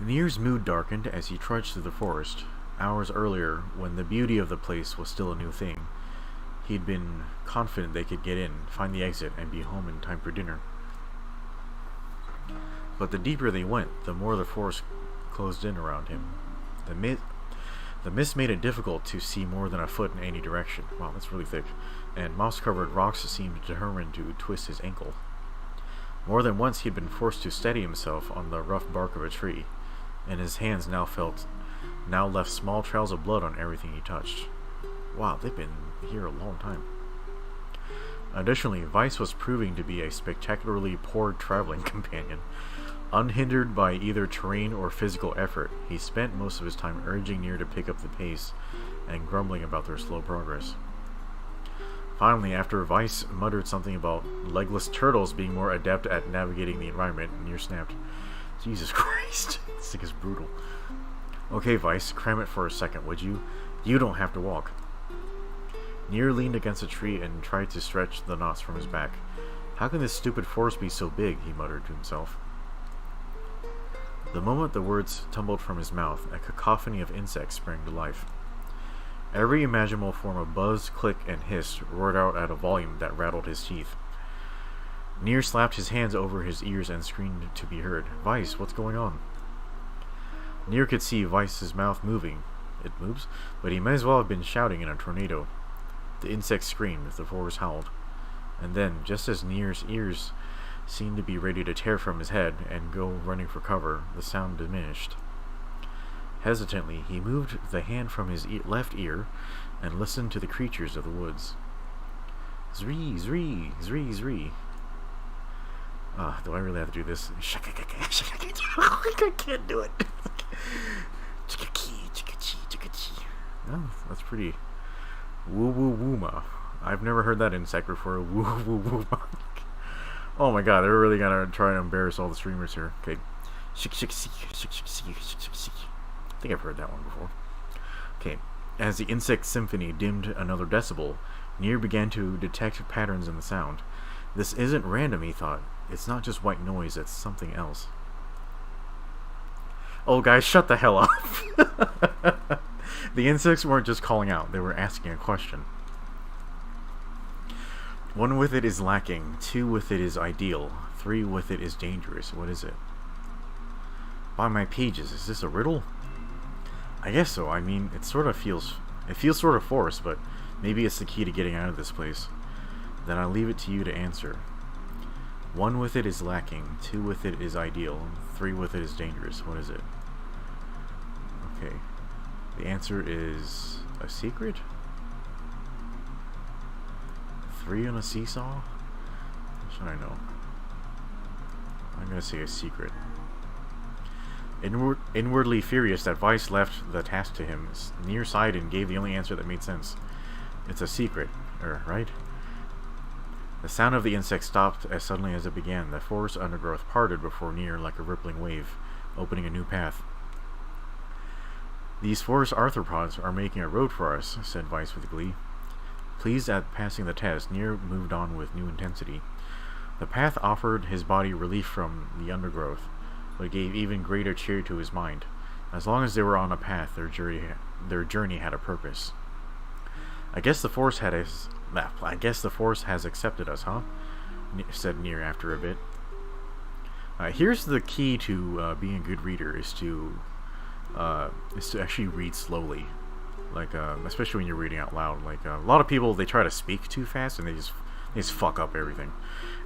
NieR's mood darkened as he trudged through the forest. Hours earlier, when the beauty of the place was still a new thing, he'd been confident they could get in, find the exit, and be home in time for dinner. But the deeper they went, the more the forest closed in around him. The mist made it difficult to see more than a foot in any direction. Wow, that's really thick. And moss-covered rocks seemed determined to twist his ankle. More than once he'd been forced to steady himself on the rough bark of a tree, and his hands now left small trails of blood on everything he touched. Wow, they've been here a long time. Additionally, Weiss was proving to be a spectacularly poor traveling companion. Unhindered by either terrain or physical effort, he spent most of his time urging NieR to pick up the pace and grumbling about their slow progress. Finally, after Weiss muttered something about legless turtles being more adept at navigating the environment, NieR snapped, Jesus Christ, this thing is brutal. Okay, Weiss, cram it for a second, would you? You don't have to walk. NieR leaned against a tree and tried to stretch the knots from his back. How can this stupid forest be so big? He muttered to himself. The moment the words tumbled from his mouth, a cacophony of insects sprang to life. Every imaginable form of buzz, click, and hiss roared out at a volume that rattled his teeth. NieR slapped his hands over his ears and screamed to be heard. Weiss, what's going on? NieR could see Weiss's mouth moving. It moves, but he might as well have been shouting in a tornado. The insects screamed, the forest howled. And then, just as NieR's ears seemed to be ready to tear from his head and go running for cover, the sound diminished. Hesitantly, he moved the hand from his left ear and listened to the creatures of the woods. Zree, zree, zree, zree. Do I really have to do this? I can't do it. Oh, that's pretty woo woo wooma. I've never heard that insect before. Woo woo wooma. Oh my god, they're really gonna try to embarrass all the streamers here. Okay. I think I've heard that one before. Okay. As the insect symphony dimmed another decibel, NieR began to detect patterns in the sound. This isn't random, he thought. It's not just white noise, it's something else. Oh guys, shut the hell up. The insects weren't just calling out, they were asking a question. 1 with it is lacking, 2 with it is ideal, 3 with it is dangerous. What is it? By my pages, is this a riddle? I guess so. I mean, it feels sort of forced, but maybe it's the key to getting out of this place. Then I'll leave it to you to answer. 1 with it is lacking, 2 with it is ideal, 3 with it is dangerous. What is it? Okay. The answer is a secret? 3 on a seesaw? What should I know? I'm gonna say a secret. Inwardly furious that Weiss left the task to him, NieR sighed and gave the only answer that made sense. It's a secret, right? The sound of the insect stopped as suddenly as it began. The forest undergrowth parted before NieR like a rippling wave, opening a new path. These forest arthropods are making a road for us, said Weiss with glee. Pleased at passing the test, NieR moved on with new intensity. The path offered his body relief from the undergrowth, but gave even greater cheer to his mind. As long as they were on a path, their journey had a purpose. I guess the forest has accepted us, huh? Said NieR after a bit. Here's the key to being a good reader: is to actually read slowly. Like, especially when you're reading out loud. Like, a lot of people, they try to speak too fast and they just fuck up everything.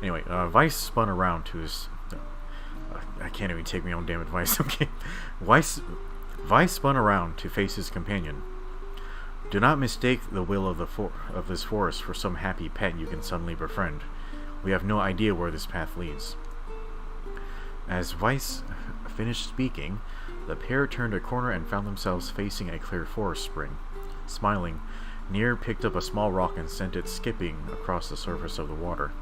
Anyway, Weiss spun around to his. I can't even take my own damn advice. Okay, Weiss spun around to face his companion. Do not mistake the will of this forest for some happy pet you can suddenly befriend. We have no idea where this path leads. As Weiss finished speaking, the pair turned a corner and found themselves facing a clear forest spring. Smiling, NieR picked up a small rock and sent it skipping across the surface of the water.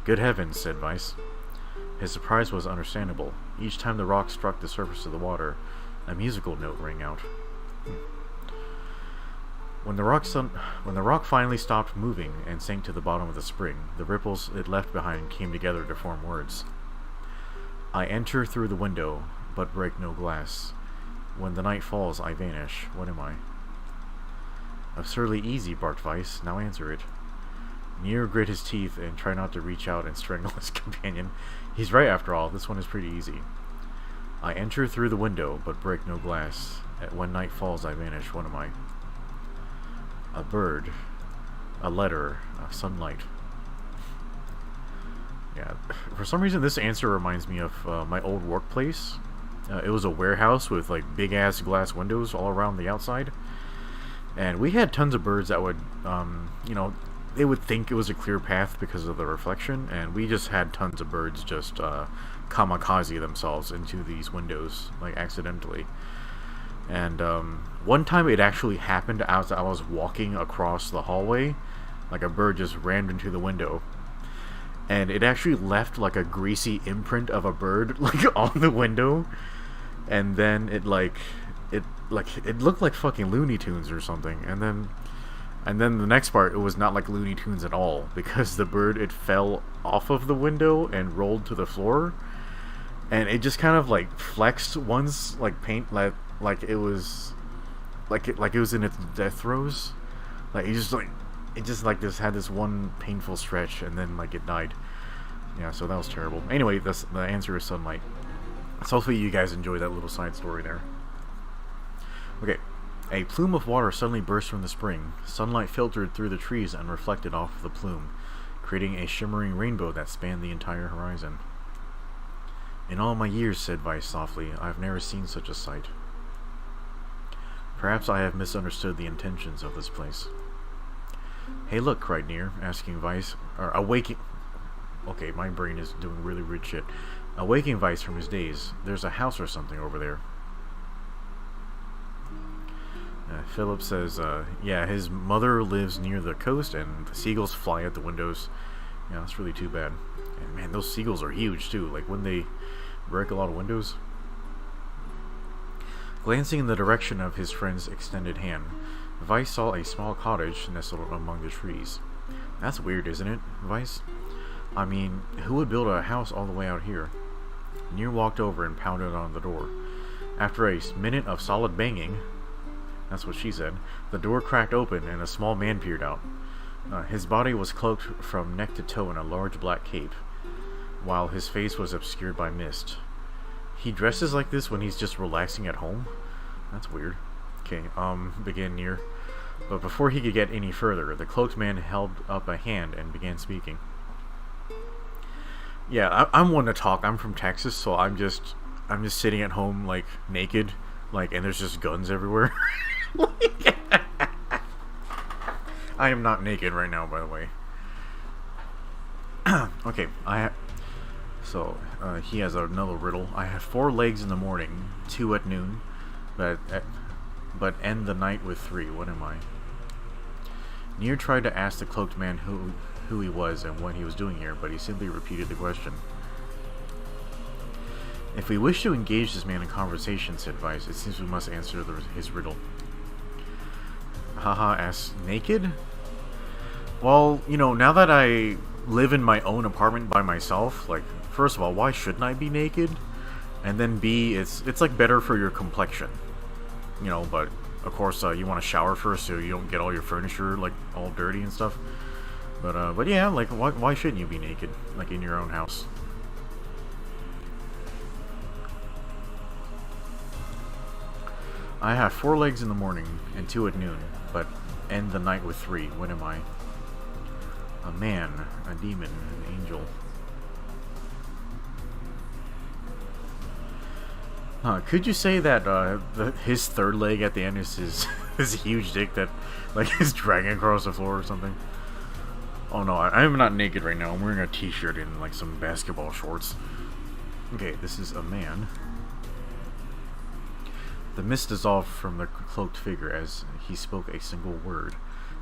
Good heavens, said Weiss. His surprise was understandable. Each time the rock struck the surface of the water, a musical note rang out. When the rock finally stopped moving and sank to the bottom of the spring, the ripples it left behind came together to form words. I enter through the window, but break no glass. When the night falls, I vanish. What am I? Absurdly easy, barked Weiss. Now answer it. NieR grit his teeth and tried not to reach out and strangle his companion. He's right after all, this one is pretty easy. I enter through the window, but break no glass. When night falls, I vanish. What am I? A bird. A letter. A sunlight. Yeah, for some reason this answer reminds me of my old workplace. It was a warehouse with like big ass glass windows all around the outside. And we had tons of birds that would, they would think it was a clear path because of the reflection, and we just had tons of birds just kamikaze themselves into these windows, like accidentally. And one time it actually happened as I was walking across the hallway, like a bird just ran into the window. And it actually left like a greasy imprint of a bird like on the window. And then it looked like fucking Looney Tunes or something. And then And then the next part, it was not like Looney Tunes at all, because the bird, it fell off of the window and rolled to the floor, and it just kind of like flexed once, like paint, like it was in its death throes, like it just had this one painful stretch, and then like it died. Yeah, so that was terrible. Anyway, the answer is sunlight. So hopefully you guys enjoy that little side story there. Okay. A plume of water suddenly burst from the spring. Sunlight filtered through the trees and reflected off of the plume, creating a shimmering rainbow that spanned the entire horizon. In all my years, said Vice softly, I have never seen such a sight. Perhaps I have misunderstood the intentions of this place. Hey look, cried NieR, awaking okay, my brain is doing really weird shit. Awaking Vice from his daze. There's a house or something over there. Philip says, yeah, his mother lives near the coast and the seagulls fly at the windows. Yeah, that's really too bad. And man, those seagulls are huge too. Like when they break a lot of windows. Glancing in the direction of his friend's extended hand, Vice saw a small cottage nestled among the trees. That's weird, isn't it, Vice? I mean, who would build a house all the way out here? NieR walked over and pounded on the door. After a minute of solid banging, that's what she said, the door cracked open and a small man peered out. His body was cloaked from neck to toe in a large black cape, while his face was obscured by mist. He dresses like this when he's just relaxing at home? That's weird. Okay, began NieR. But before he could get any further, the cloaked man held up a hand and began speaking. Yeah, I'm one to talk. I'm from Texas, so I'm just sitting at home, like, naked, like, and there's just guns everywhere. I am not naked right now, by the way. Okay, he has another riddle. I have 4 legs in the morning, 2 at noon, but end the night with 3. What am I? NieR tried to ask the cloaked man who he was and what he was doing here, but he simply repeated the question. If we wish to engage this man in conversation, said Vice, it seems we must answer his riddle. Haha asked, naked? Well, you know, now that I live in my own apartment by myself, like, first of all, why shouldn't I be naked? And then B, it's like better for your complexion. You know, but of course you want to shower first so you don't get all your furniture like all dirty and stuff. But yeah, like why shouldn't you be naked, like in your own house? I have 4 legs in the morning and 2 at noon, but end the night with 3. What am I? A man, a demon, an angel. Could you say that his 3rd leg at the end is his huge dick that like is dragging across the floor or something? Oh no, I'm not naked right now. I'm wearing a t-shirt and like some basketball shorts. Okay, this is a man. The mist dissolved from the cloaked figure as he spoke a single word.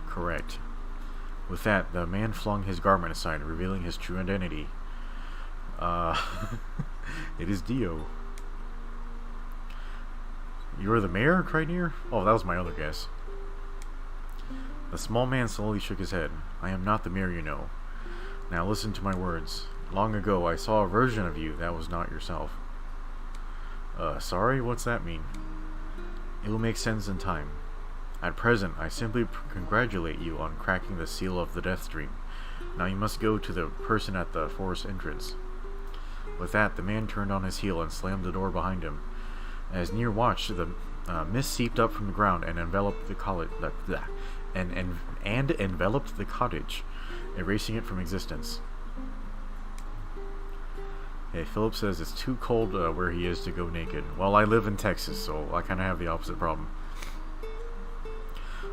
Correct. With that, the man flung his garment aside, revealing his true identity. It is Dio. You're the mayor? Cried NieR. Oh, that was my other guess. The small man slowly shook his head. I am not the mayor, you know. Now listen to my words. Long ago, I saw a version of you that was not yourself. Sorry? What's that mean? It will make sense in time. At present, I simply congratulate you on cracking the seal of the Death Dream. Now you must go to the person at the forest entrance. With that, the man turned on his heel and slammed the door behind him. As NieR watched, the mist seeped up from the ground and enveloped the enveloped the cottage, erasing it from existence. Okay, Philip says it's too cold where he is to go naked. Well, I live in Texas, so I kind of have the opposite problem.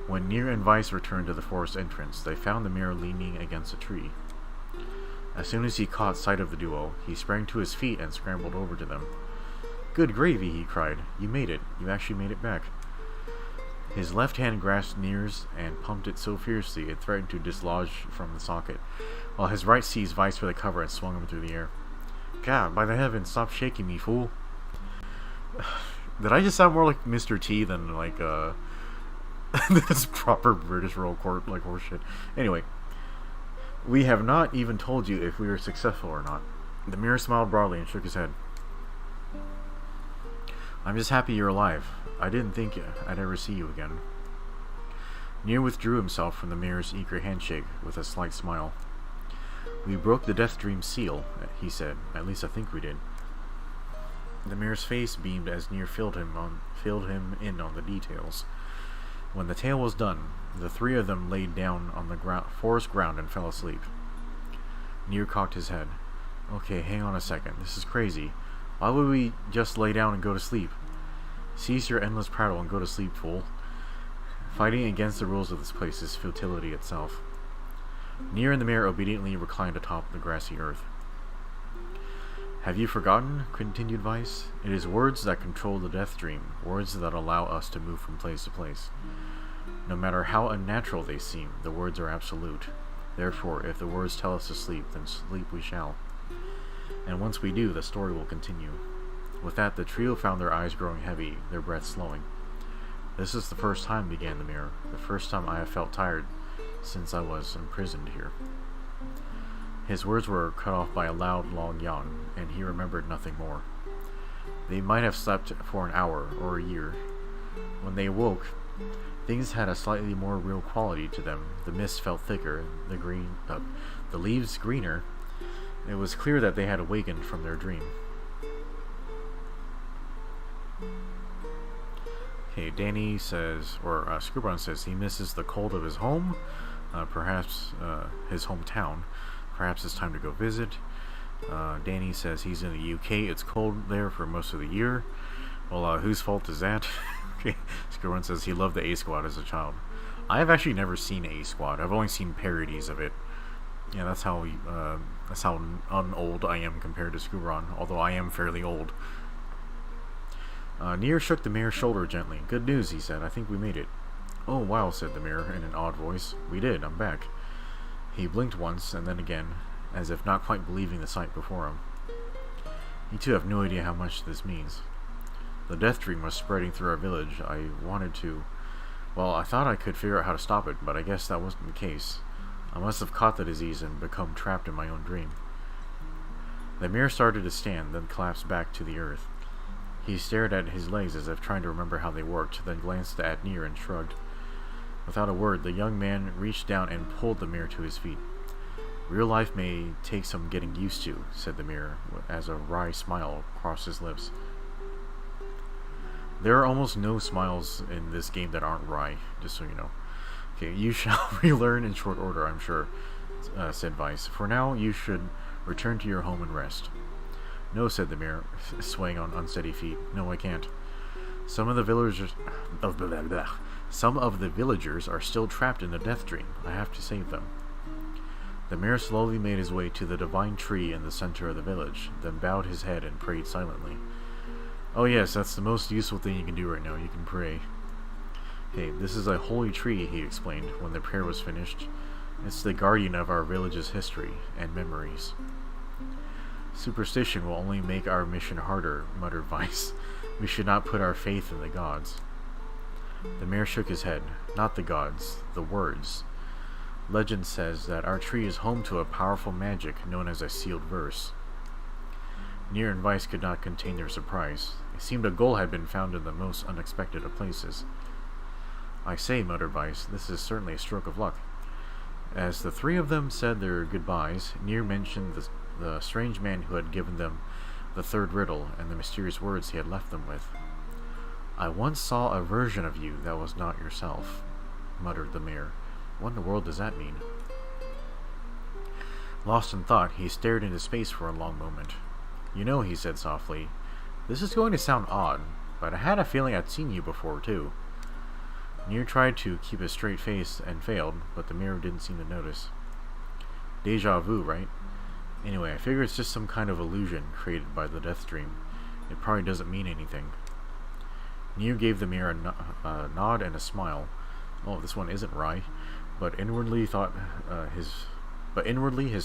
When NieR and Vice returned to the forest entrance, they found the mayor leaning against a tree. As soon as he caught sight of the duo, he sprang to his feet and scrambled over to them. Good gravy, he cried. You made it. You actually made it back. His left hand grasped NieR's and pumped it so fiercely it threatened to dislodge from the socket, while his right seized Vice by the cover and swung him through the air. God, by the heavens, stop shaking me, fool. Did I just sound more like Mr. T than like This proper British royal court, like horseshit. Anyway, we have not even told you if we are successful or not. The mirror smiled broadly and shook his head. I'm just happy you're alive. I didn't think I'd ever see you again. NieR withdrew himself from the mirror's eager handshake with a slight smile. We broke the Death Dream seal, he said. At least I think we did. The mirror's face beamed as NieR filled him in on the details. When the tale was done, the three of them laid down on the forest ground and fell asleep. NieR cocked his head. Okay, hang on a second. This is crazy. Why would we just lay down and go to sleep? Cease your endless prattle and go to sleep, fool. Fighting against the rules of this place is futility itself. NieR and the mirror obediently reclined atop the grassy earth. Have you forgotten? Continued Weiss. It is words that control the Death Dream, words that allow us to move from place to place. No matter how unnatural they seem, the words are absolute. Therefore, if the words tell us to sleep, then sleep we shall. And once we do, the story will continue. With that, the trio found their eyes growing heavy, their breath slowing. This is the first time, began the mirror, the first time I have felt tired since I was imprisoned here. His words were cut off by a loud, long yawn, and he remembered nothing more. They might have slept for an hour or a year. When they awoke, things had a slightly more real quality to them. The mist felt thicker, the leaves greener. It was clear that they had awakened from their dream. Okay, Danny says, or Screwbron says, he misses the cold of his home, perhaps his hometown. Perhaps it's time to go visit. Danny says he's in the UK. It's cold there for most of the year. Well, whose fault is that? Okay, Screwbron says he loved the A-Squad as a child. I have actually never seen A-Squad. I've only seen parodies of it. Yeah, that's how unold I am compared to Screwbron, although I am fairly old. NieR shook the mirror's shoulder gently. Good news, he said. I think we made it. Oh, wow, said the mirror in an odd voice. We did. I'm back. He blinked once, and then again, as if not quite believing the sight before him. You two have no idea how much this means. The Death Dream was spreading through our village. I thought I could figure out how to stop it, but I guess that wasn't the case. I must have caught the disease and become trapped in my own dream. The mirror started to stand, then collapsed back to the earth. He stared at his legs as if trying to remember how they worked, then glanced at NieR and shrugged. Without a word, the young man reached down and pulled the mirror to his feet. Real life may take some getting used to, said the mirror, as a wry smile crossed his lips. There are almost no smiles in this game that aren't wry, just so you know. Okay, you shall relearn in short order, I'm sure, said Weiss. For now, you should return to your home and rest. No, said the mirror, swaying on unsteady feet. No, I can't. Some of the villagers are still trapped in the Death Dream. I have to save them. The mirror slowly made his way to the divine tree in the center of the village, then bowed his head and prayed silently. Oh yes, that's the most useful thing you can do right now. You can pray. Hey, this is a holy tree, he explained when the prayer was finished. It's the guardian of our village's history and memories. Superstition will only make our mission harder, muttered Weiss. We should not put our faith in the gods. The mayor shook his head. Not the gods, the words. Legend says that our tree is home to a powerful magic known as a sealed verse. NieR and Weiss could not contain their surprise. It seemed a goal had been found in the most unexpected of places. I say, muttered Weiss, this is certainly a stroke of luck. As the three of them said their goodbyes, NieR mentioned the strange man who had given them the third riddle and the mysterious words he had left them with. I once saw a version of you that was not yourself, muttered the mayor. What in the world does that mean? Lost in thought, he stared into space for a long moment. You know, he said softly, this is going to sound odd, but I had a feeling I'd seen you before, too. NieR tried to keep a straight face and failed, but the mirror didn't seem to notice. Deja vu, right? Anyway, I figure it's just some kind of illusion created by the Death Dream. It probably doesn't mean anything. NieR gave the mirror a nod and a smile. Oh, this one isn't right, but inwardly his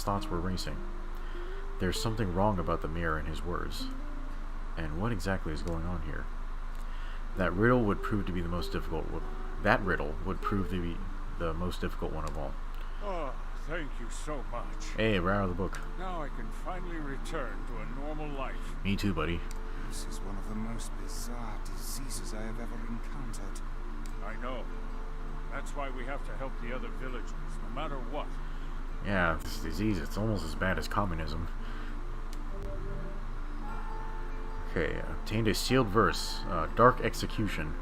thoughts were racing. There's something wrong about the mirror and his words. And what exactly is going on here? That riddle would prove to be the most difficult that riddle would prove to be the most difficult one of all. Oh, thank you so much. Hey, we're out of the book. Now I can finally return to a normal life. Me too, buddy. This is one of the most bizarre diseases I have ever encountered. I know. That's why we have to help the other villagers, no matter what. Yeah, this disease, it's almost as bad as communism. Okay, obtained a sealed verse, Dark Execution.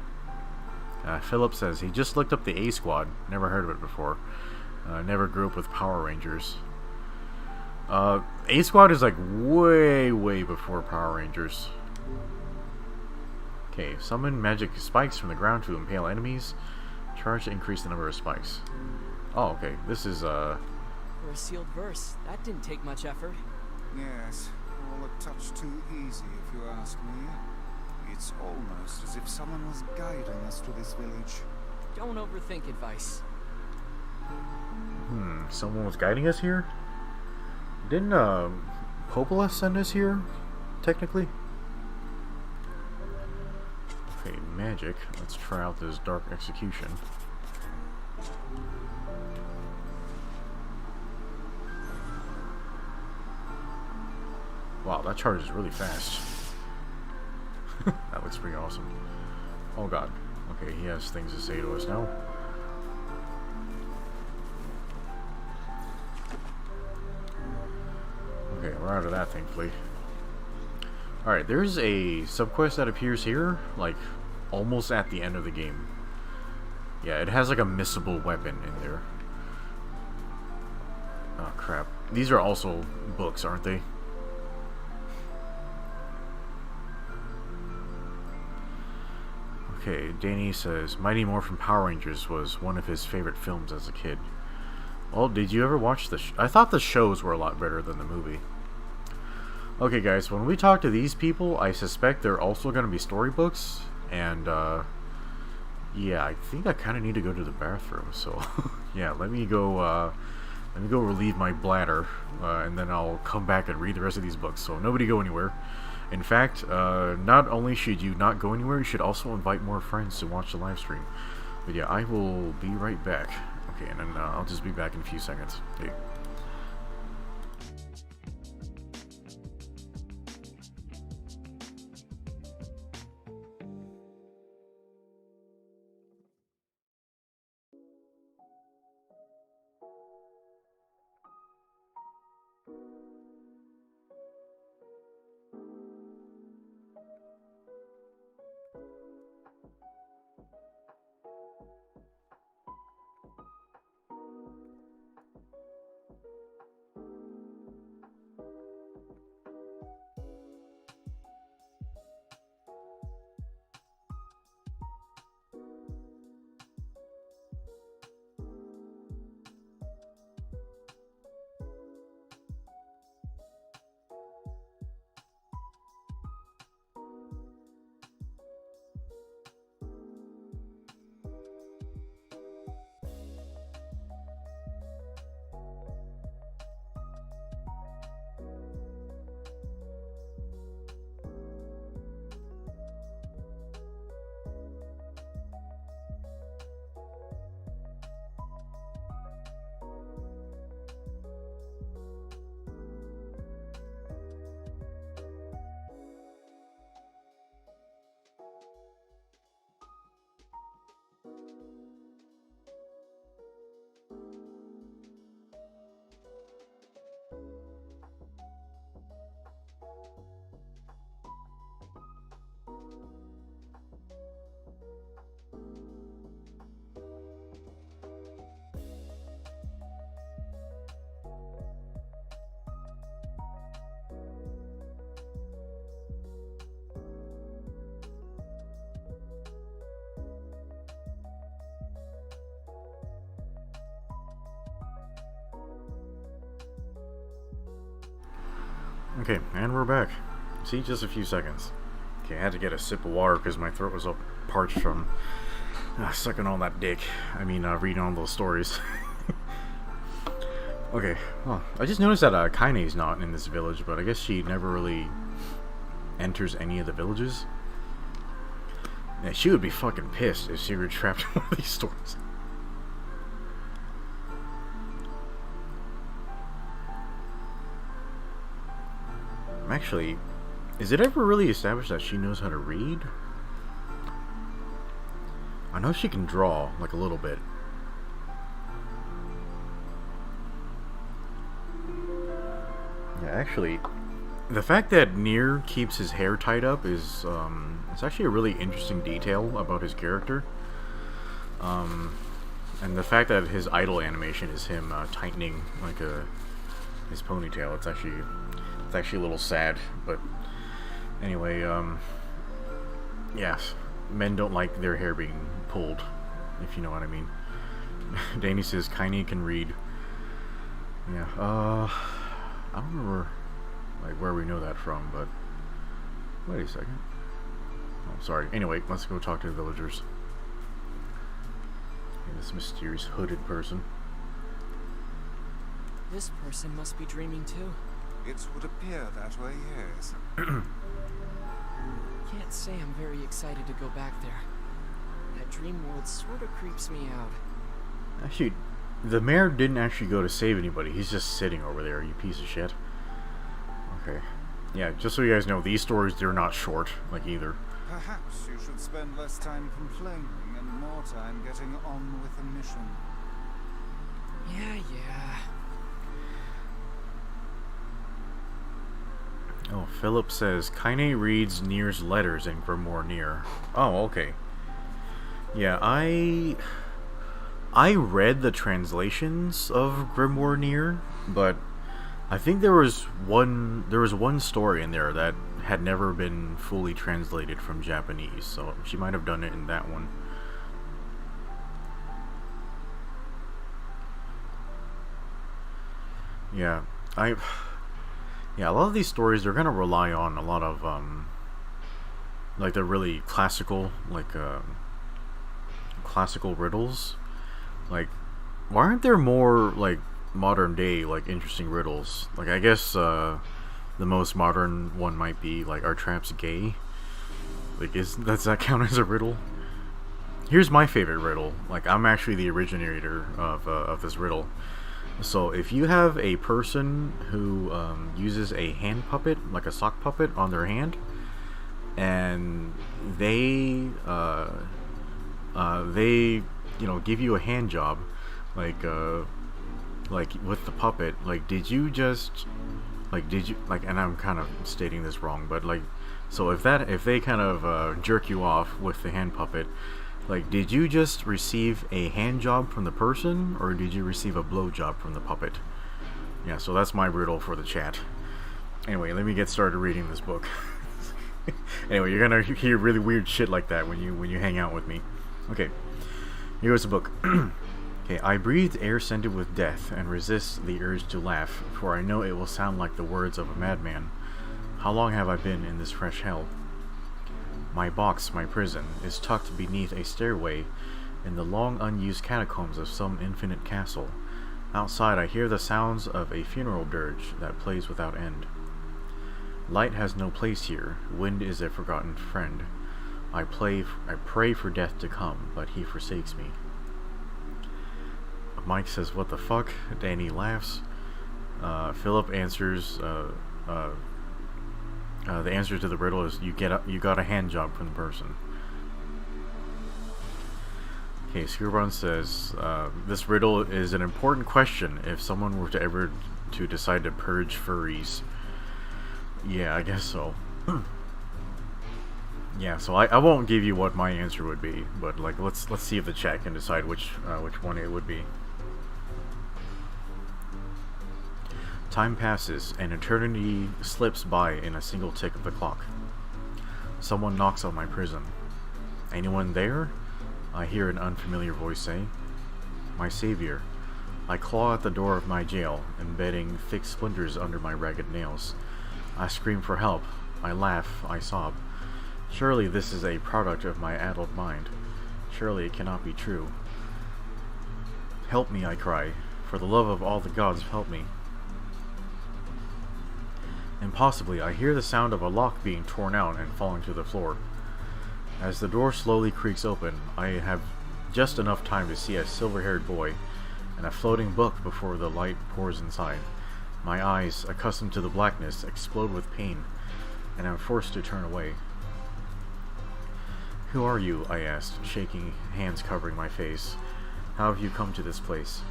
Philip says he just looked up the A Squad, never heard of it before. Never grew up with Power Rangers. A Squad is like way before Power Rangers. Okay, summon magic spikes from the ground to impale enemies. Charge to increase the number of spikes. Oh, okay, this is For a sealed verse, that didn't take much effort. Yes, all a touch too easy if you ask me. It's almost as if someone was guiding us to this village. Don't overthink advice. someone was guiding us here? Didn't Popola send us here, technically? Okay, magic. Let's try out this Dark Execution. Wow, that charges really fast. That looks pretty awesome. Oh god. Okay, he has things to say to us now. Okay, we're out of that, thankfully. Alright, there's a subquest that appears here, like, almost at the end of the game. Yeah, it has like a missable weapon in there. Oh crap. These are also books, aren't they? Okay, Danny says, Mighty Morphin Power Rangers was one of his favorite films as a kid. Well, did you ever watch the I thought the shows were a lot better than the movie. Okay guys, when we talk to these people, I suspect they're also going to be storybooks, and yeah, I think I kind of need to go to the bathroom, so yeah, let me go relieve my bladder, and then I'll come back and read the rest of these books, so nobody go anywhere. In fact, not only should you not go anywhere, you should also invite more friends to watch the live stream. But yeah, I will be right back. Okay, and then I'll just be back in a few seconds. Hey. Okay, and we're back. See, just a few seconds. Okay, I had to get a sip of water because my throat was all parched from sucking all that dick. I mean, reading all those stories. Okay, well, I just noticed that Kaine's not in this village, but I guess she never really enters any of the villages. Yeah, she would be fucking pissed if she were trapped in one of these stores. Actually, is it ever really established that she knows how to read? I know she can draw, like a little bit. Yeah, actually, the fact that NieR keeps his hair tied up is, it's actually a really interesting detail about his character. And the fact that his idle animation is him tightening like his ponytail, it's actually a little sad. But anyway, yes, men don't like their hair being pulled, if you know what I mean. Danny says Kaine can read. Yeah, I don't remember like where we know that from, but wait a second. Oh, sorry. Anyway, let's go talk to the villagers. Okay, this mysterious hooded person. This person must be dreaming too. It would appear that way, yes. Can't say I'm very excited to go back there. That dream world sort of creeps me out. Actually, the mayor didn't actually go to save anybody. He's just sitting over there, you piece of shit. Okay. Yeah, just so you guys know, these stories, they're not short, like, either. Perhaps you should spend less time complaining and more time getting on with the mission. Yeah. Oh, Philip says, Kaine reads NieR's letters in Grimoire NieR. Oh, okay. Yeah, I read the translations of Grimoire NieR, but I think there was one story in there that had never been fully translated from Japanese, so she might have done it in that one. Yeah, a lot of these stories, they're gonna rely on a lot of like they're really classical, like classical riddles. Like, why aren't there more like modern day like interesting riddles? Like, I guess the most modern one might be like, are tramps gay? Like, does that count as a riddle? Here's my favorite riddle. Like, I'm actually the originator of this riddle. So if you have a person who uses a hand puppet, like a sock puppet, on their hand, and they give you a hand job, like with the puppet, like, and I'm kind of stating this wrong, but like, so if they kind of jerk you off with the hand puppet, like, did you just receive a hand job from the person, or did you receive a blow job from the puppet? Yeah, so that's my riddle for the chat. Anyway, let me get started reading this book. Anyway, you're gonna hear really weird shit like that when you hang out with me. Okay, here goes the book. Okay, I breathe air scented with death and resist the urge to laugh, for I know it will sound like the words of a madman. How long have I been in this fresh hell? My box, my prison, is tucked beneath a stairway in the long unused catacombs of some infinite castle. Outside I hear the sounds of a funeral dirge that plays without end. Light has no place here, wind is a forgotten friend. I pray for death to come, but he forsakes me. Mike says, what the fuck? Danny laughs. Philip answers, the answer to the riddle is you got a hand job from the person. Okay, Skirban says, this riddle is an important question if someone were to ever decide to purge furries. Yeah, I guess so. Yeah, so I won't give you what my answer would be, but like let's see if the chat can decide which one it would be. Time passes, and eternity slips by in a single tick of the clock. Someone knocks on my prison. Anyone there? I hear an unfamiliar voice say. My savior. I claw at the door of my jail, embedding thick splinters under my ragged nails. I scream for help. I laugh. I sob. Surely this is a product of my addled mind. Surely it cannot be true. Help me, I cry. For the love of all the gods, help me. Impossibly, I hear the sound of a lock being torn out and falling to the floor. As the door slowly creaks open, I have just enough time to see a silver-haired boy and a floating book before the light pours inside. My eyes, accustomed to the blackness, explode with pain, and I'm forced to turn away. "Who are you?" I asked, shaking, hands covering my face. "How have you come to this place?"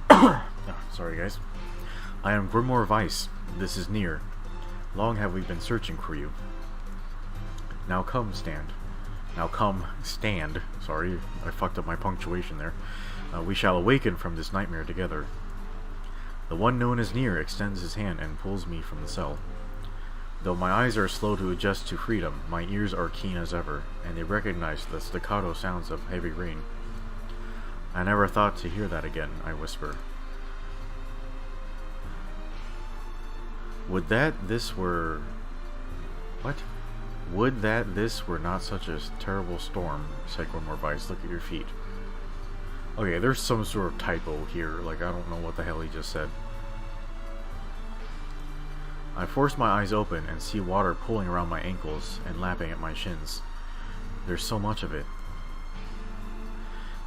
Oh, sorry, guys. "I am Grimoire Weiss. This is NieR. Long have we been searching for you. Now come, stand. Sorry, I fucked up my punctuation there. We shall awaken from this nightmare together." The one known as NieR extends his hand and pulls me from the cell. Though my eyes are slow to adjust to freedom, my ears are keen as ever, and they recognize the staccato sounds of heavy rain. "I never thought to hear that again," I whisper. Would that this were not such a terrible storm," said Grimoire Weiss. "Look at your feet." Okay, there's some sort of typo here, like I don't know what the hell he just said. I force my eyes open and see water pulling around my ankles and lapping at my shins. There's so much of it.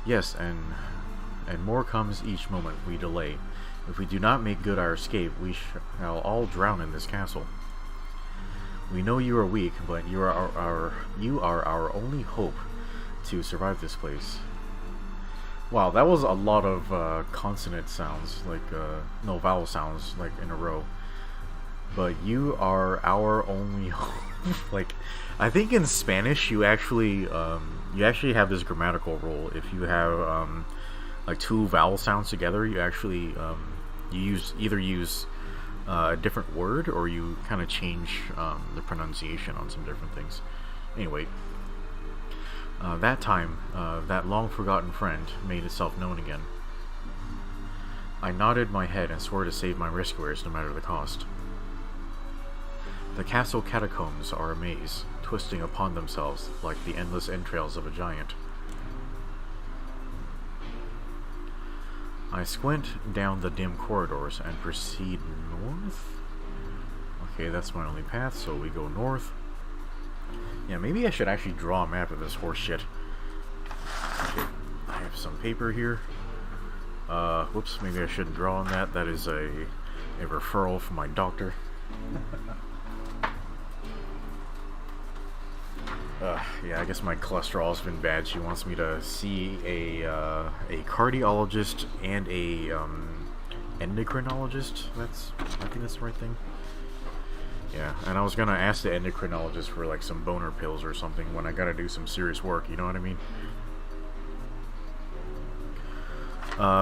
Yes, and more comes each moment we delay. If we do not make good our escape, we shall all drown in this castle. We know you are weak, but you are our only hope to survive this place. Wow, that was a lot of consonant sounds, like no vowel sounds, like in a row. But you are our only hope. Like, I think in Spanish you actually have this grammatical rule. If you have like two vowel sounds together, you actually you either use a different word, or you kind of change the pronunciation on some different things. Anyway, that time, that long-forgotten friend made itself known again. I nodded my head and swore to save my rescuers no matter the cost. The castle catacombs are a maze, twisting upon themselves like the endless entrails of a giant. I squint down the dim corridors and proceed north. Okay, that's my only path, so we go north. Yeah, maybe I should actually draw a map of this horse shit. Okay, I have some paper here. Whoops, maybe I shouldn't draw on that. That is a referral from my doctor. Yeah, I guess my cholesterol's been bad. She wants me to see a cardiologist and a endocrinologist. I think that's the right thing. Yeah, and I was gonna ask the endocrinologist for like some boner pills or something when I gotta do some serious work. You know what I mean?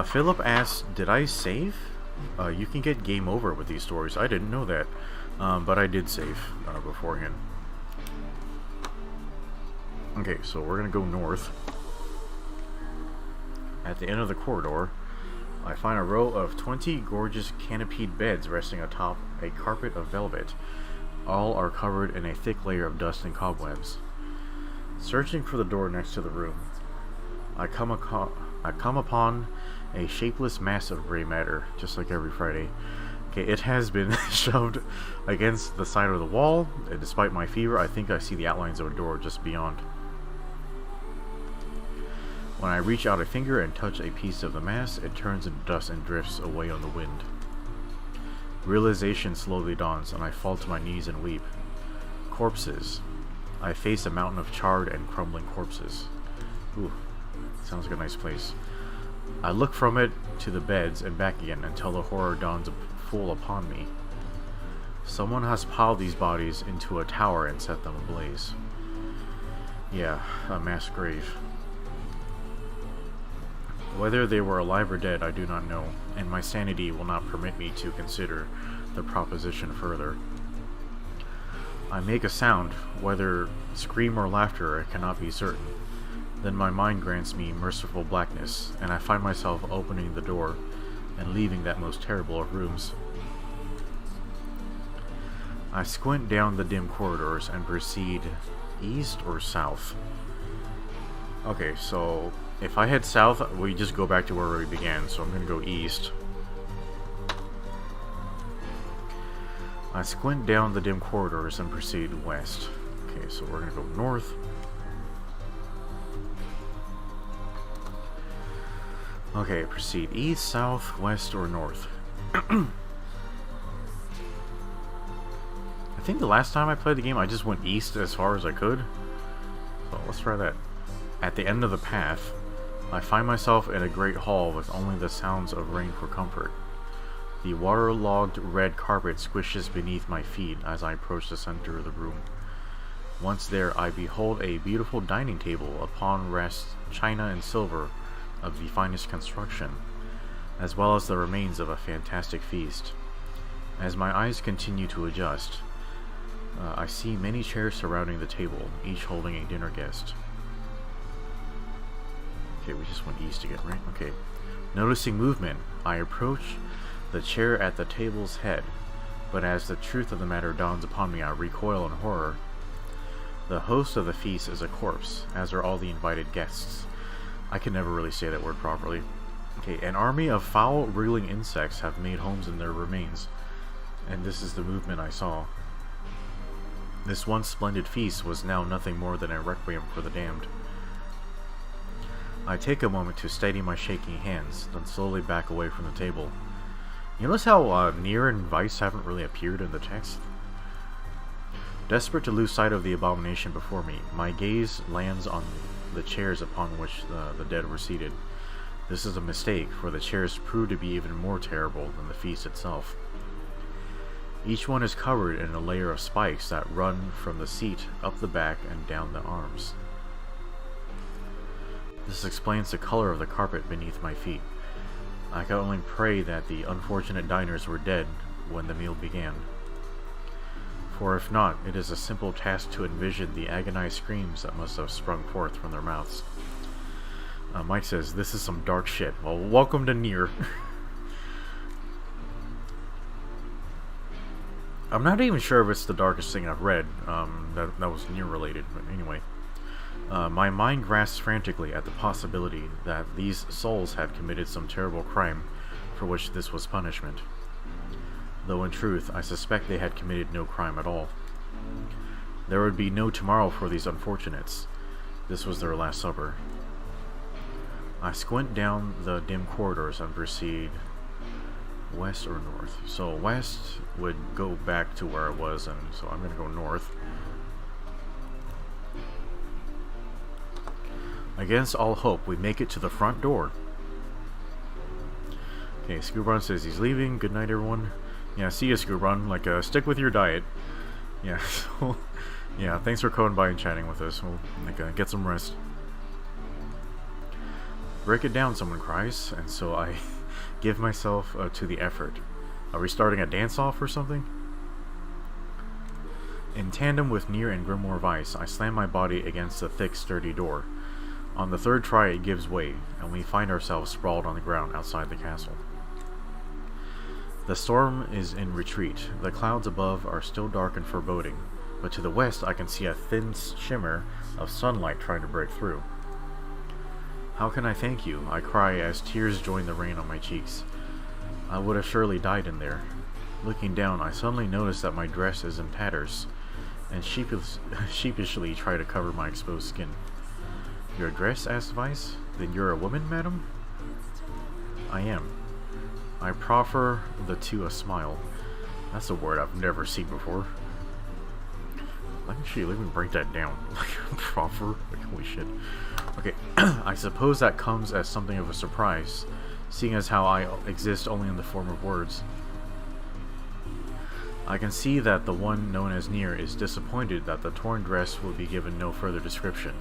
Philip asked, "Did I save?" You can get game over with these stories. I didn't know that, but I did save beforehand. Okay, so we're gonna go north. At the end of the corridor, I find a row of 20 gorgeous canopied beds resting atop a carpet of velvet. All are covered in a thick layer of dust and cobwebs. Searching for the door next to the room, I come upon a shapeless mass of gray matter, just like every Friday. Okay, it has been shoved against the side of the wall, and despite my fever, I think I see the outlines of a door just beyond. When I reach out a finger and touch a piece of the mass, it turns into dust and drifts away on the wind. Realization slowly dawns, and I fall to my knees and weep. Corpses. I face a mountain of charred and crumbling corpses. Ooh, sounds like a nice place. I look from it to the beds and back again until the horror dawns full upon me. Someone has piled these bodies into a tower and set them ablaze. Yeah, a mass grave. Whether they were alive or dead, I do not know, and my sanity will not permit me to consider the proposition further. I make a sound, whether scream or laughter, I cannot be certain. Then my mind grants me merciful blackness, and I find myself opening the door and leaving that most terrible of rooms. I squint down the dim corridors and proceed east or south. Okay, so if I head south, we just go back to where we began, so I'm going to go east. I squint down the dim corridors and proceed west. Okay, so we're gonna go north. Okay, proceed east, south, west, or north. I think the last time I played the game, I just went east as far as I could. So let's try that. At the end of the path, I find myself in a great hall with only the sounds of rain for comfort. The waterlogged red carpet squishes beneath my feet as I approach the center of the room. Once there, I behold a beautiful dining table upon rest china and silver of the finest construction, as well as the remains of a fantastic feast. As my eyes continue to adjust, I see many chairs surrounding the table, each holding a dinner guest. Okay, we just went east again, right? Okay. Noticing movement, I approach the chair at the table's head, but as the truth of the matter dawns upon me, I recoil in horror. The host of the feast is a corpse, as are all the invited guests. I can never really say that word properly. Okay, an army of foul, wriggling insects have made homes in their remains, and this is the movement I saw. This once splendid feast was now nothing more than a requiem for the damned. I take a moment to steady my shaking hands, then slowly back away from the table. You notice how NieR and Vice haven't really appeared in the text? Desperate to lose sight of the abomination before me, my gaze lands on the chairs upon which the dead were seated. This is a mistake, for the chairs prove to be even more terrible than the feast itself. Each one is covered in a layer of spikes that run from the seat up the back and down the arms. This explains the color of the carpet beneath my feet. I can only pray that the unfortunate diners were dead when the meal began. For if not, it is a simple task to envision the agonized screams that must have sprung forth from their mouths. Mike says, "This is some dark shit." Well, welcome to NieR. I'm not even sure if it's the darkest thing I've read that was NieR related, but anyway. My mind grasps frantically at the possibility that these souls had committed some terrible crime for which this was punishment. Though in truth, I suspect they had committed no crime at all. There would be no tomorrow for these unfortunates. This was their last supper. I squint down the dim corridors and proceed west or north. So west would go back to where I was, and so I'm going to go north. Against all hope, we make it to the front door. Okay, Scoobrun says he's leaving. Good night, everyone. Yeah, see you, Scoobrun. Like, stick with your diet. Yeah, so, yeah, thanks for coming by and chatting with us. We'll, get some rest. Break it down, someone cries, and so I give myself to the effort. Are we starting a dance-off or something? In tandem with NieR and Grimoire Vice, I slam my body against the thick, sturdy door. On the third try, it gives way, and we find ourselves sprawled on the ground outside the castle. The storm is in retreat. The clouds above are still dark and foreboding, but to the west I can see a thin shimmer of sunlight trying to break through. How can I thank you? I cry as tears join the rain on my cheeks. I would have surely died in there. Looking down, I suddenly notice that my dress is in tatters, and sheepishly try to cover my exposed skin. Your dress? Asked Vice. Then you're a woman, madam? I am. I proffer the two a smile. That's a word I've never seen before. Actually, let me break that down. Proffer? Like, holy shit. Okay, I suppose that comes as something of a surprise, seeing as how I exist only in the form of words. I can see that the one known as NieR is disappointed that the torn dress will be given no further description,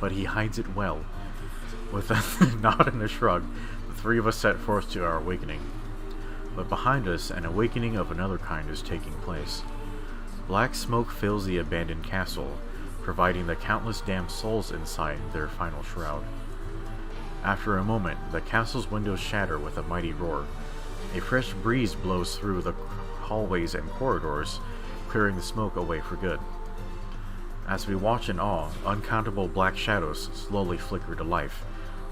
but he hides it well. With a nod and a shrug, the three of us set forth to our awakening. But behind us, an awakening of another kind is taking place. Black smoke fills the abandoned castle, providing the countless damned souls inside their final shroud. After a moment, the castle's windows shatter with a mighty roar. A fresh breeze blows through the hallways and corridors, clearing the smoke away for good. As we watch in awe, uncountable black shadows slowly flicker to life,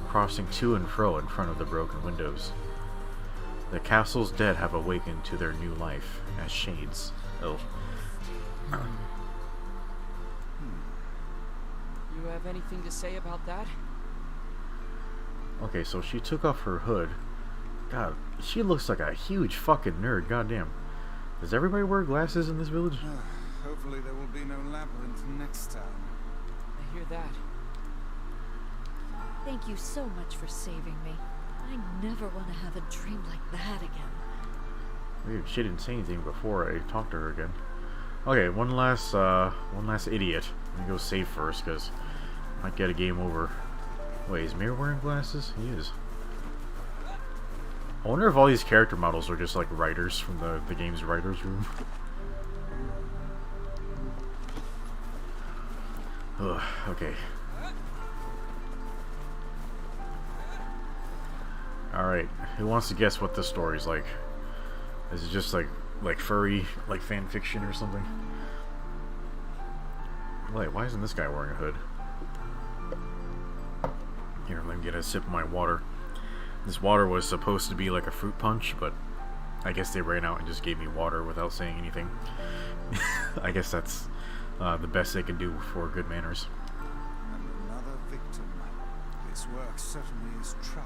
crossing to and fro in front of the broken windows. The castle's dead have awakened to their new life as shades. Oh. have anything to say about that? Okay, so she took off her hood. God, she looks like a huge fucking nerd, goddamn. Does everybody wear glasses in this village? Hopefully there will be no labyrinth next time. I hear that. Thank you so much for saving me. I never want to have a dream like that again. Weird, she didn't say anything before I talked to her again. Okay, one last idiot. Let me go save first, because I might get a game over. Wait, is Mir wearing glasses? He is. I wonder if all these character models are just like writers from the game's writer's room. Ugh, okay. Alright, who wants to guess what this story's like? Is it just like furry, like fan fiction or something? Wait, why isn't this guy wearing a hood? Here, let me get a sip of my water. This water was supposed to be like a fruit punch, but I guess they ran out and just gave me water without saying anything. I guess that's the best they can do for good manners. And another victim. This work certainly is trying.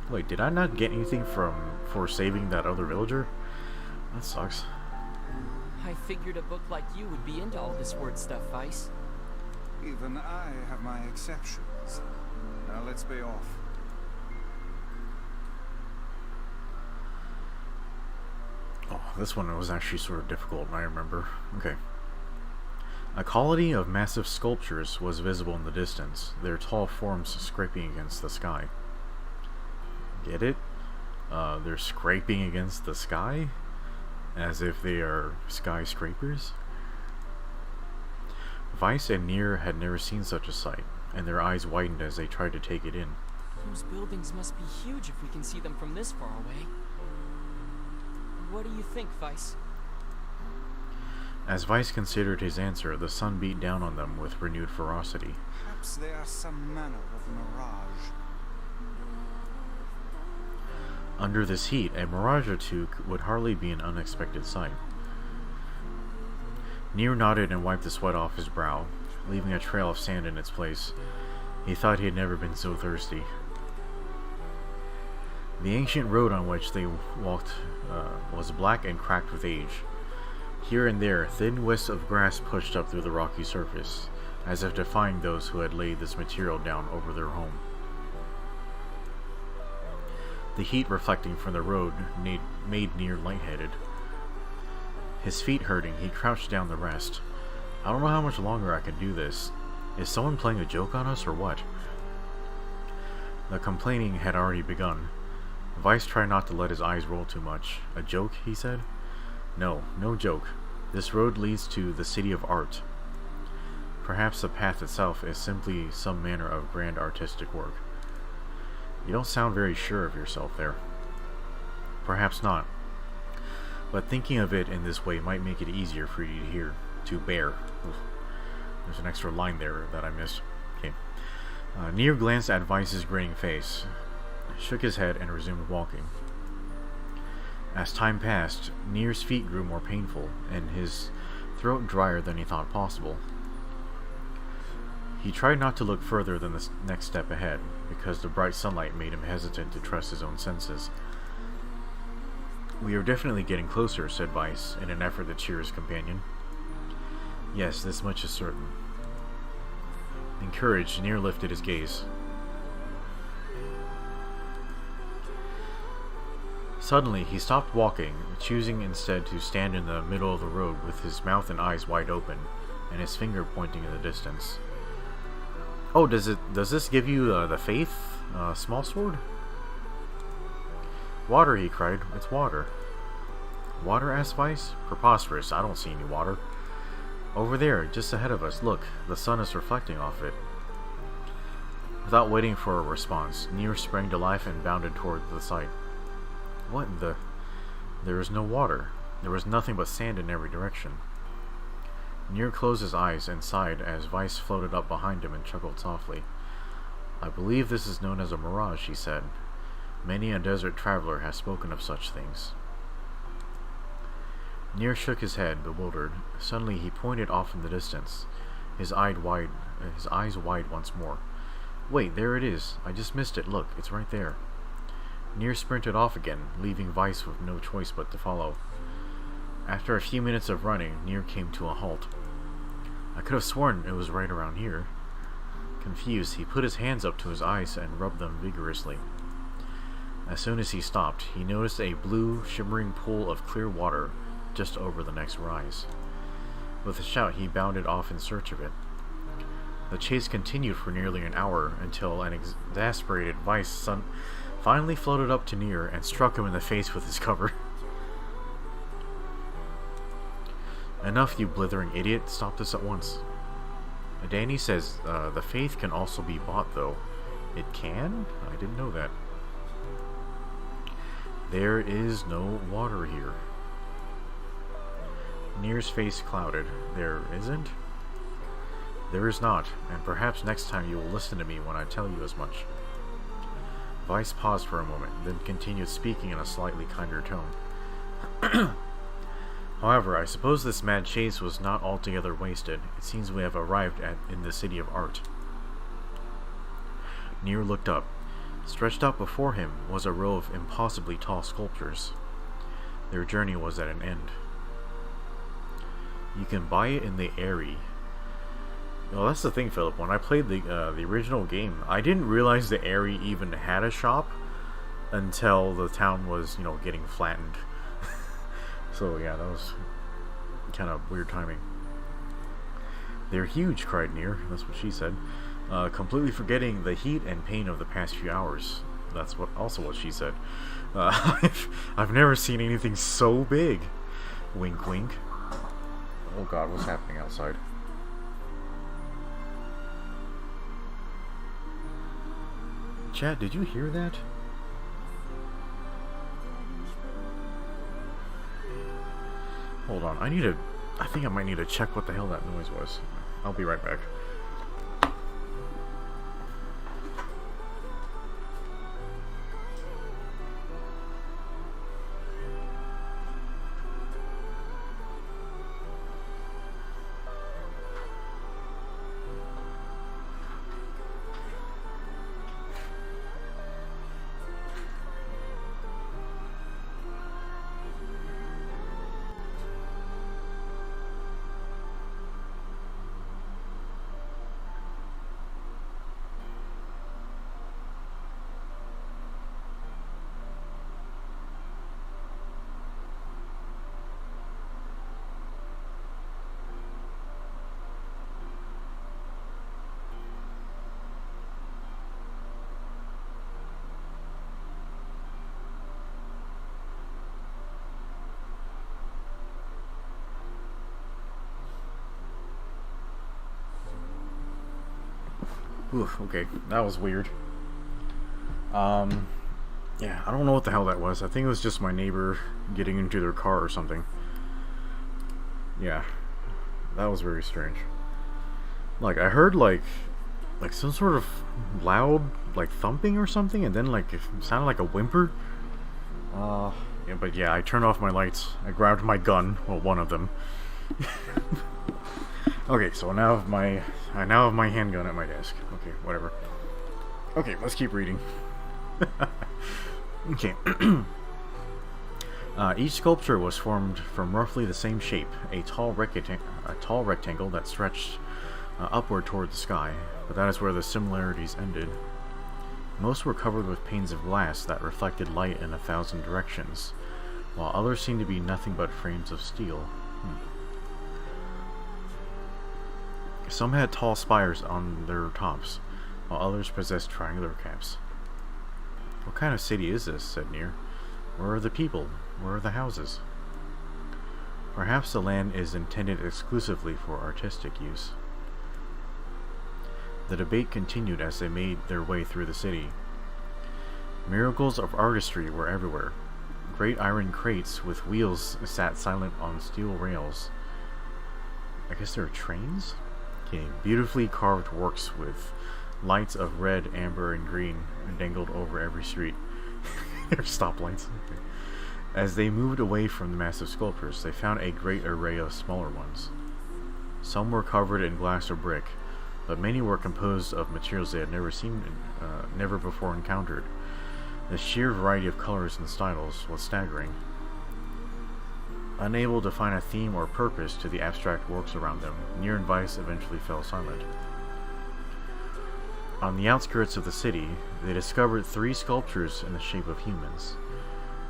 Wait, did I not get anything for saving that other villager? That sucks. I figured a book like you would be into all this word stuff, Vice. Even I have my exceptions. Now let's be off. Oh, this one was actually sort of difficult, I remember. Okay. A colony of massive sculptures was visible in the distance, their tall forms scraping against the sky. Get it? They're scraping against the sky? As if they are skyscrapers? Vice and NieR had never seen such a sight, and their eyes widened as they tried to take it in. Those buildings must be huge if we can see them from this far away. What do you think, Vice? As Vice considered his answer, the sun beat down on them with renewed ferocity. Perhaps they are some manner of mirage. Under this heat, a mirage or two would hardly be an unexpected sight. NieR nodded and wiped the sweat off his brow, leaving a trail of sand in its place. He thought he had never been so thirsty. The ancient road on which they walked was black and cracked with age. Here and there, thin wisps of grass pushed up through the rocky surface, as if defying those who had laid this material down over their home. The heat reflecting from the road made NieR lightheaded. His feet hurting, he crouched down to rest. I don't know how much longer I can do this. Is someone playing a joke on us or what? The complaining had already begun. Vice tried not to let his eyes roll too much. A joke, he said? No, no joke. This road leads to the city of art. Perhaps the path itself is simply some manner of grand artistic work. You don't sound very sure of yourself there. Perhaps not. But thinking of it in this way might make it easier for you to bear. Oof. There's an extra line there that I missed. Okay. NieR glanced at Vice's grinning face, shook his head, and resumed walking. As time passed, NieR's feet grew more painful, and his throat drier than he thought possible. He tried not to look further than the next step ahead, because the bright sunlight made him hesitant to trust his own senses. "We are definitely getting closer," said Vice, in an effort to cheer his companion. "Yes, this much is certain." Encouraged, NieR lifted his gaze. Suddenly, he stopped walking, choosing instead to stand in the middle of the road with his mouth and eyes wide open, and his finger pointing in the distance. "Oh, does this give you the faith? Small sword?" "Water," he cried. "It's water." "Water?" asked Vice. "Preposterous. I don't see any water." "Over there, just ahead of us. Look, the sun is reflecting off it." Without waiting for a response, NieR sprang to life and bounded toward the sight. What in the... There was no water. There was nothing but sand in every direction. NieR closed his eyes and sighed as Vice floated up behind him and chuckled softly. "I believe this is known as a mirage," he said. "Many a desert traveler has spoken of such things." NieR shook his head, bewildered. Suddenly he pointed off in the distance, his eyes wide once more. Wait, there it is. I just missed it. Look, it's right there. NieR sprinted off again, leaving Weiss with no choice but to follow. After a few minutes of running, NieR came to a halt. I could have sworn it was right around here. Confused, he put his hands up to his eyes and rubbed them vigorously. As soon as he stopped, he noticed a blue, shimmering pool of clear water just over the next rise. With a shout, he bounded off in search of it. The chase continued for nearly an hour until an exasperated Weiss finally floated up to NieR and struck him in the face with his cover. Enough, you blithering idiot. Stop this at once. Danny says the faith can also be bought, though. It can? I didn't know that. There is no water here. NieR's face clouded. There isn't? There is not, and perhaps next time you will listen to me when I tell you as much. Weiss paused for a moment, then continued speaking in a slightly kinder tone. However, I suppose this mad chase was not altogether wasted. It seems we have arrived in the city of art. NieR looked up. Stretched out before him was a row of impossibly tall sculptures. Their journey was at an end. You can buy it in the Aerie. Well, that's the thing, Philip. When I played the original game, I didn't realize the Aerie even had a shop until the town was, getting flattened. So yeah, that was kind of weird timing. They're huge, cried NieR. That's what she said. Completely forgetting the heat and pain of the past few hours. That's also what she said. I've never seen anything so big. Wink, wink. Oh God, what's happening outside? Chat, did you hear that? Hold on, I think I might need to check what the hell that noise was. I'll be right back. Oof, okay, that was weird. Yeah, I don't know what the hell that was. I think it was just my neighbor getting into their car or something. Yeah, that was very strange. Like, I heard, like some sort of loud, thumping or something, and then, it sounded like a whimper. Yeah, but yeah, I turned off my lights. I grabbed my gun, well, one of them. Okay, so I now have my handgun at my desk. Okay, whatever. Okay, let's keep reading. Okay. Each sculpture was formed from roughly the same shape, a tall rectangle that stretched upward toward the sky, but that is where the similarities ended. Most were covered with panes of glass that reflected light in 1,000 directions, while others seemed to be nothing but frames of steel. Some had tall spires on their tops, while others possessed triangular caps. What kind of city is this? Said NieR. Where are the people? Where are the houses? Perhaps the land is intended exclusively for artistic use. The debate continued as they made their way through the city. Miracles of artistry were everywhere. Great iron crates with wheels sat silent on steel rails. I guess they're trains? Okay, beautifully carved works with lights of red, amber, and green dangled over every street. They're stoplights. Okay. As they moved away from the massive sculptures, they found a great array of smaller ones. Some were covered in glass or brick, but many were composed of materials they had never before encountered. The sheer variety of colors and styles was staggering. Unable to find a theme or purpose to the abstract works around them, NieR and Weiss eventually fell silent. On the outskirts of the city, they discovered 3 sculptures in the shape of humans.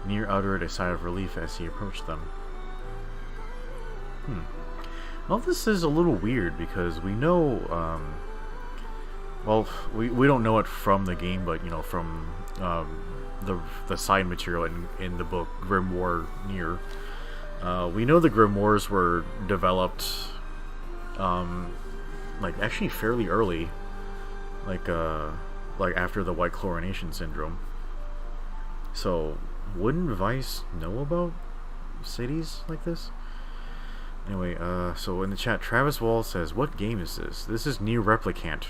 NieR uttered a sigh of relief as he approached them. Well, this is a little weird because we know, well, we don't know it from the game, but, you know, from the side material in the book Grimoire NieR. We know the grimoires were developed, like actually fairly early, like after the White Chlorination Syndrome. So, wouldn't Weiss know about cities like this? Anyway, so in the chat, Travis Wall says, "What game is this? This is NieR Replicant."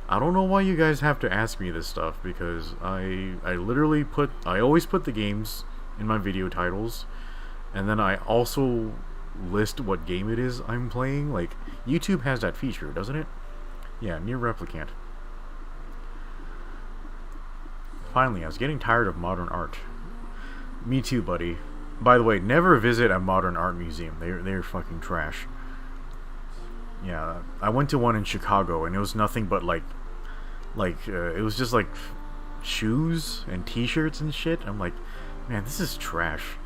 I don't know why you guys have to ask me this stuff, because I always put the games in my video titles, and then I also list what game it is I'm playing. Like, YouTube has that feature, doesn't it? Yeah, NieR Replicant. Finally, I was getting tired of modern art. Me too, buddy. By the way, never visit a modern art museum. They're fucking trash. Yeah, I went to one in Chicago, and it was nothing but it was just like shoes and t-shirts and shit. I'm like, man, this is trash.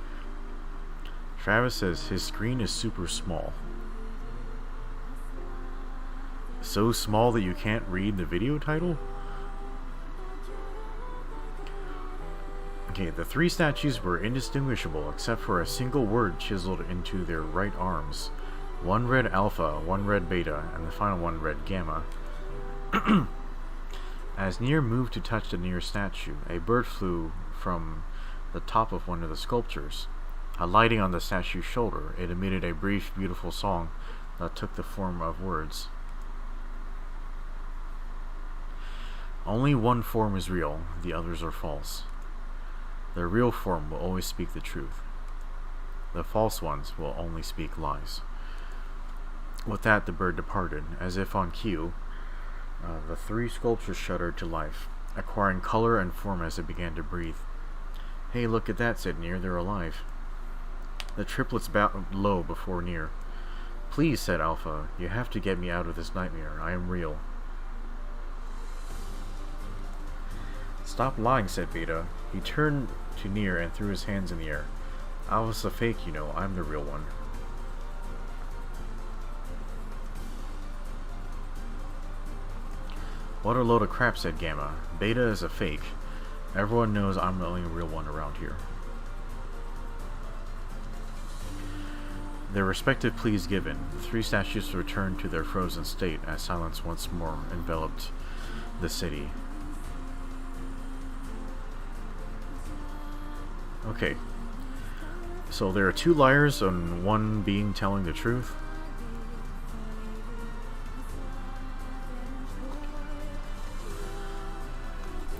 Travis says his screen is super small. So small that you can't read the video title? Okay, the 3 statues were indistinguishable except for a single word chiseled into their right arms. One read Alpha, one read Beta, and the final one read Gamma. As NieR moved to touch the nearest statue, a bird flew from the top of one of the sculptures. Alighting on the statue's shoulder, it emitted a brief, beautiful song that took the form of words. Only one form is real, the others are false. The real form will always speak the truth. The false ones will only speak lies. With that, the bird departed. As if on cue, the 3 sculptures shuddered to life, acquiring color and form as they began to breathe. "Hey, look at that," said NieR. "They're alive." The triplets bowed low before NieR. "Please," said Alpha, "you have to get me out of this nightmare. I am real." "Stop lying," said Beta. He turned to NieR and threw his hands in the air. "Alpha's a fake, you know. I'm the real one." "What a load of crap," said Gamma. "Beta is a fake. Everyone knows I'm the only real one around here." Their respective pleas given, the 3 statues returned to their frozen state as silence once more enveloped the city. Okay, so there are 2 liars and 1 being telling the truth.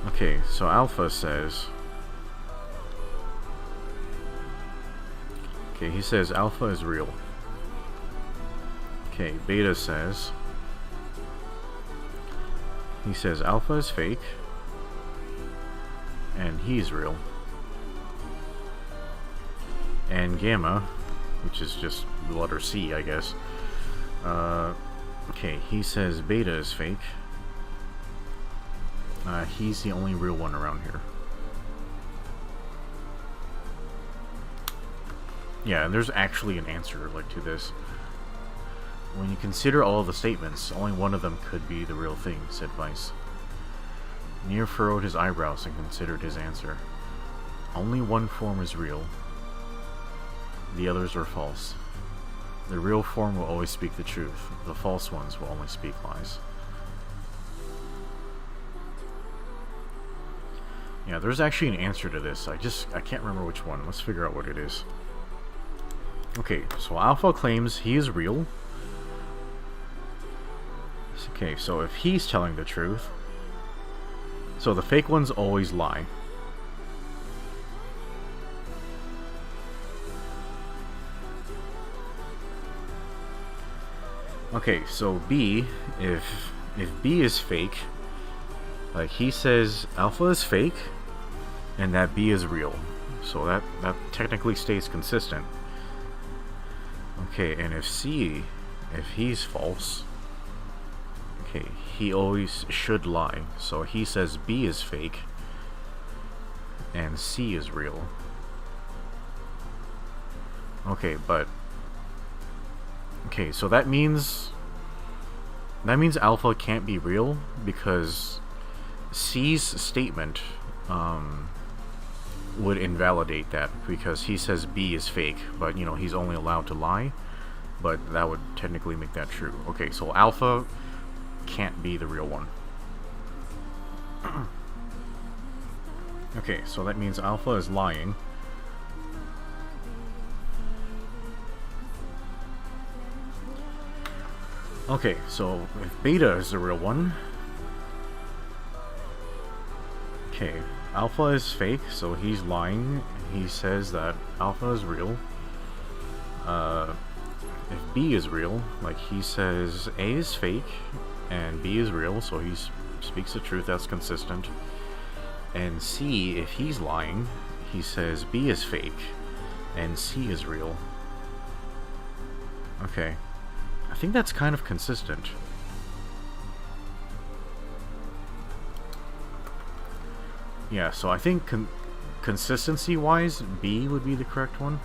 Okay, so Alpha says... Okay, he says Alpha is real. Okay, Beta says... He says Alpha is fake. And he's real. And Gamma, which is just the letter C, I guess. Okay, he says Beta is fake. He's the only real one around here. Yeah, and there's actually an answer to this. When you consider all of the statements, only one of them could be the real thing, said Weiss. NieR furrowed his eyebrows and considered his answer. Only one form is real. The others are false. The real form will always speak the truth. The false ones will only speak lies. Yeah, there's actually an answer to this. I can't remember which one. Let's figure out what it is. Okay, so Alpha claims he is real. Okay, so if he's telling the truth, so the fake ones always lie. Okay, so B, if B is fake, like he says alpha is fake, and that B is real. So that technically stays consistent. Okay, and if C, if he's false, okay, he always should lie. So he says B is fake, and C is real. Okay, but okay, so that means alpha can't be real because C's statement would invalidate that because he says B is fake, but you know he's only allowed to lie, but that would technically make that true. Okay, so alpha can't be the real one. Okay, so that means alpha is lying. Okay, so if beta is the real one, okay, alpha is fake, so he's lying. He says that alpha is real. If B is real, like he says A is fake and B is real, so he speaks the truth, that's consistent. And C, if he's lying, he says B is fake and C is real. Okay. I think that's kind of consistent. Yeah, so I think consistency-wise, B would be the correct one.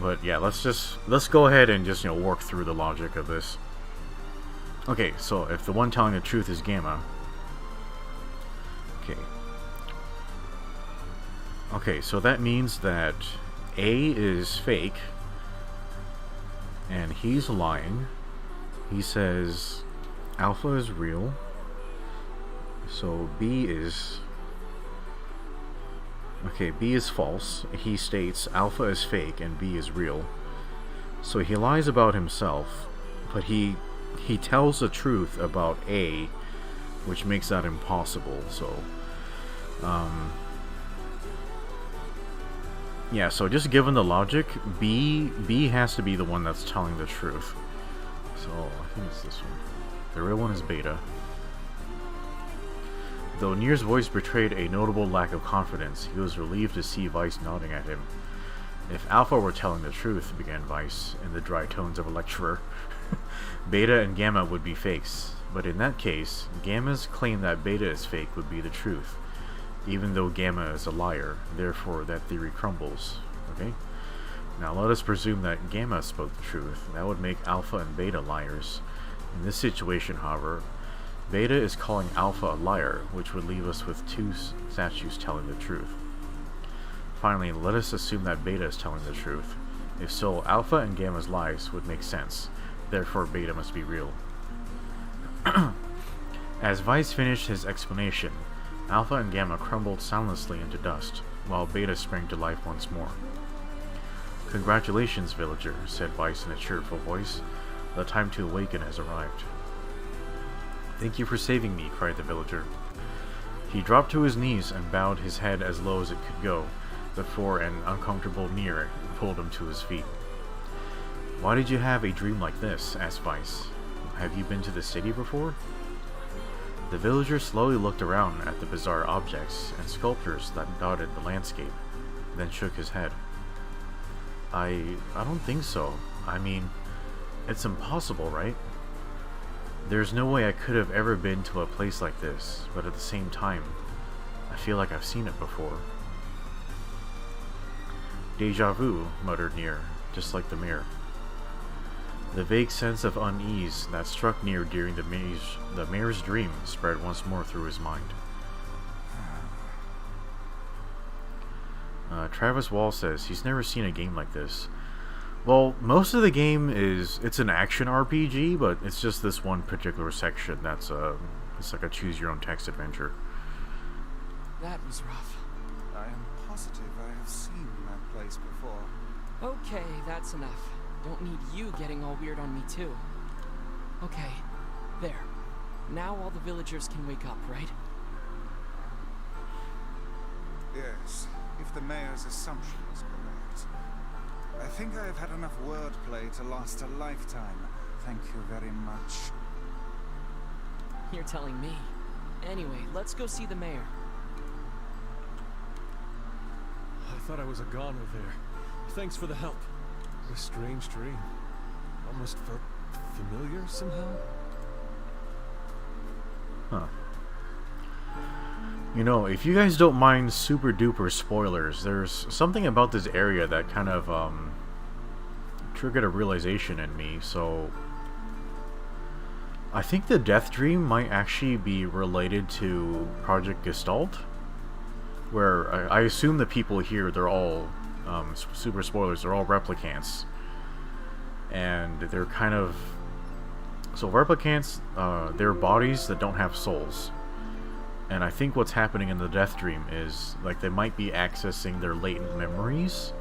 But yeah, let's go ahead and just, you know, work through the logic of this. Okay, so if the one telling the truth is gamma, okay. Okay, so that means that A is fake, and he's lying. He says alpha is real. So B is... Okay, B is false. He states alpha is fake and B is real. So he lies about himself, but he tells the truth about A, which makes that impossible. So, yeah, so just given the logic, B has to be the one that's telling the truth. So I think it's this one. The real one is beta. Though NieR's voice betrayed a notable lack of confidence, he was relieved to see Weiss nodding at him. If Alpha were telling the truth, began Weiss, in the dry tones of a lecturer, Beta and Gamma would be fakes. But in that case, Gamma's claim that Beta is fake would be the truth, even though Gamma is a liar. Therefore, that theory crumbles. Okay? Now let us presume that Gamma spoke the truth. That would make Alpha and Beta liars. In this situation, however, Beta is calling Alpha a liar, which would leave us with two statues telling the truth. Finally, let us assume that Beta is telling the truth. If so, Alpha and Gamma's lies would make sense. Therefore, Beta must be real. As Weiss finished his explanation, Alpha and Gamma crumbled soundlessly into dust, while Beta sprang to life once more. "Congratulations, villager," said Weiss in a cheerful voice. "The time to awaken has arrived." "Thank you for saving me," cried the villager. He dropped to his knees and bowed his head as low as it could go, before an uncomfortable NieR pulled him to his feet. "Why did you have a dream like this?" asked Weiss. "Have you been to the city before?" The villager slowly looked around at the bizarre objects and sculptures that dotted the landscape, then shook his head. I don't think so. I mean, it's impossible, right? There's no way I could have ever been to a place like this, but at the same time, I feel like I've seen it before." "Deja vu," muttered NieR, just like the mirror. The vague sense of unease that struck NieR during the mayor's dream spread once more through his mind. Travis Wall says he's never seen a game like this. Well, most of the game it's an action RPG, but it's just this one particular section that's it's like a choose-your-own-text adventure. That was rough. I am positive I have seen that place before. Okay, that's enough. Don't need you getting all weird on me too. Okay, there. Now all the villagers can wake up, right? Yes, if the mayor's assumption is correct. I think I have had enough wordplay to last a lifetime. Thank you very much. You're telling me. Anyway, let's go see the mayor. I thought I was a goner there. Thanks for the help. A strange dream. Almost felt familiar somehow. Huh. You know, if you guys don't mind super duper spoilers, there's something about this area that kind of triggered a realization in me. So I think the death dream might actually be related to Project Gestalt, where I assume the people here, they're all super spoilers, they're all replicants, and they're kind of, so replicants, they're bodies that don't have souls. And I think what's happening in the death dream is, like, they might be accessing their latent memories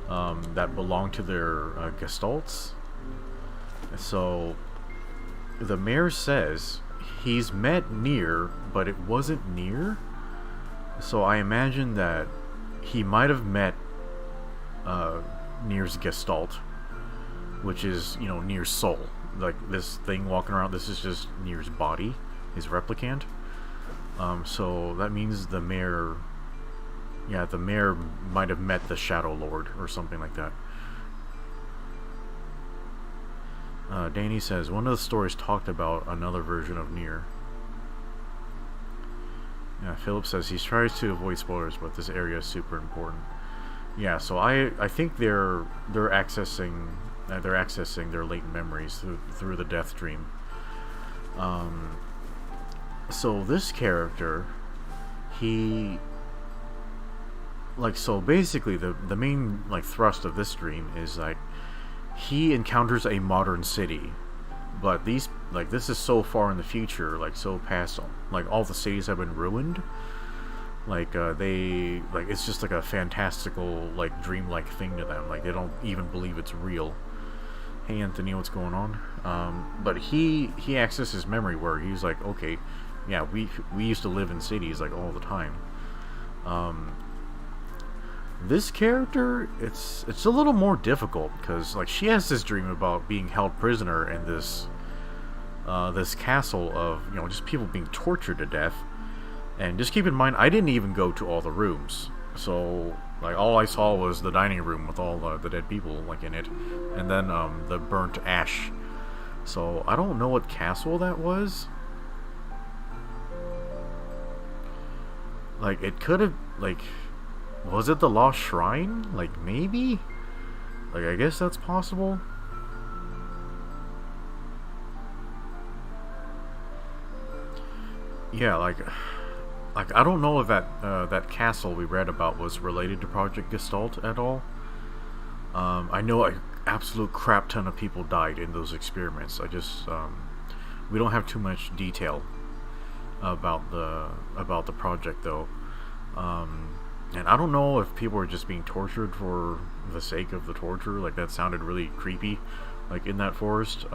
that belong to their gestalts. So the mayor says he's met NieR, but it wasn't NieR. So I imagine that he might have met NieR's gestalt, which is, you know, NieR's soul. Like, this thing walking around, this is just NieR's body, his replicant. So that means the mayor, yeah, the mayor might have met the Shadow Lord or something like that. Danny says, one of the stories talked about another version of NieR. Yeah, Philip says he tries to avoid spoilers, but this area is super important. Yeah, so I think they're accessing their latent memories through the death dream. So this character, he, like, so basically the main, like, thrust of this dream is, like, he encounters a modern city, but these, like, this is so far in the future, like, so past, like, all the cities have been ruined. Like, they, like, it's just like a fantastical, like, dreamlike thing to them. Like, they don't even believe it's real. Hey Anthony, what's going on? But he accesses memory where he's like, okay, yeah, we used to live in cities, like, all the time. This character, it's a little more difficult, because, like, she has this dream about being held prisoner in this this castle of, you know, just people being tortured to death. And just keep in mind, I didn't even go to all the rooms, so, like, all I saw was the dining room with all the dead people, like, in it, and then the burnt ash. So I don't know what castle that was. Like, it could have, like, was it the Lost Shrine? Like, maybe? Like, I guess that's possible. Yeah, like, I don't know if that castle we read about was related to Project Gestalt at all. I know an absolute crap ton of people died in those experiments. I just, we don't have too much detail about the project, though. And I don't know if people are just being tortured for the sake of the torture. Like, that sounded really creepy, like, in that forest.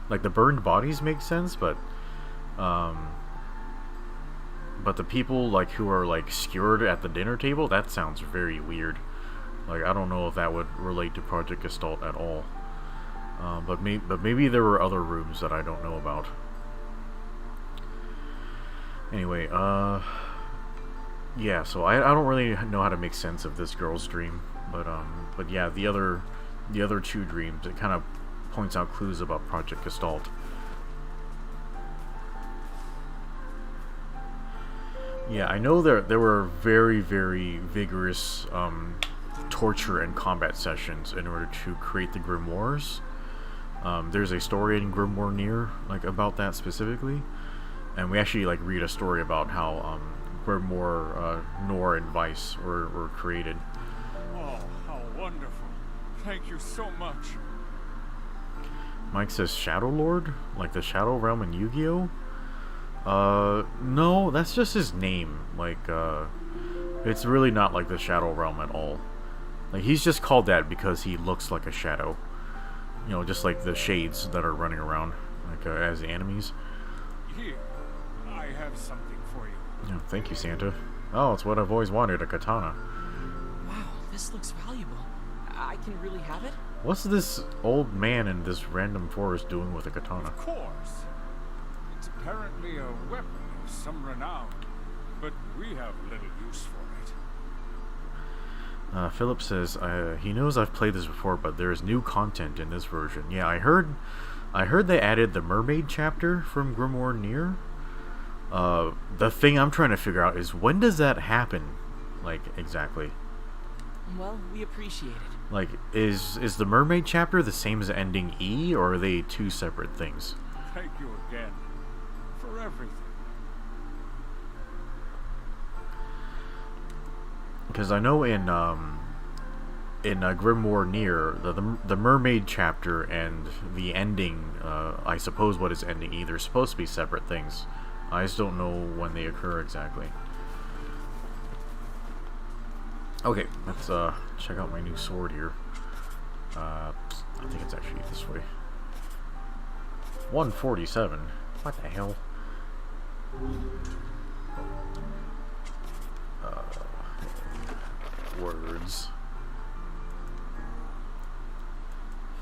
Like, the burned bodies make sense, but the people, like, who are, like, skewered at the dinner table, that sounds very weird. Like, I don't know if that would relate to Project Gestalt at all. But maybe there were other rooms that I don't know about. Anyway, yeah, so I don't really know how to make sense of this girl's dream, but yeah, the other two dreams, it kind of points out clues about Project Gestalt. Yeah, I know there were very, very vigorous torture and combat sessions in order to create the grimoires. There's a story in Grimoire NieR, like, about that specifically, and we actually, like, read a story about how Grimoire NieR and Vice were created. Oh, how wonderful. Thank you so much. Mike says Shadow Lord? Like the Shadow Realm in Yu-Gi-Oh? No, that's just his name. Like, it's really not like the Shadow Realm at all. Like, he's just called that because he looks like a shadow. You know, just like the shades that are running around, like, as the enemies. Here, I have something for you. Yeah, thank you, Santa. Oh, it's what I've always wanted, a katana. Wow, this looks valuable. I can really have it? What's this old man in this random forest doing with a katana? Of course. It's apparently a weapon of some renown, but we have little use for it. Philip says he knows I've played this before, but there is new content in this version. Yeah, I heard they added the mermaid chapter from Grimoire NieR. The thing I'm trying to figure out is, when does that happen? Like, exactly. Well, we appreciate it. Like, is the mermaid chapter the same as ending E, or are they two separate things? Thank you again for everything. Because I know in Grimoire NieR, the mermaid chapter and the ending, I suppose what is ending E, they're supposed to be separate things. I just don't know when they occur exactly. Okay, let's check out my new sword here. I think it's actually this way. 147. What the hell? Words.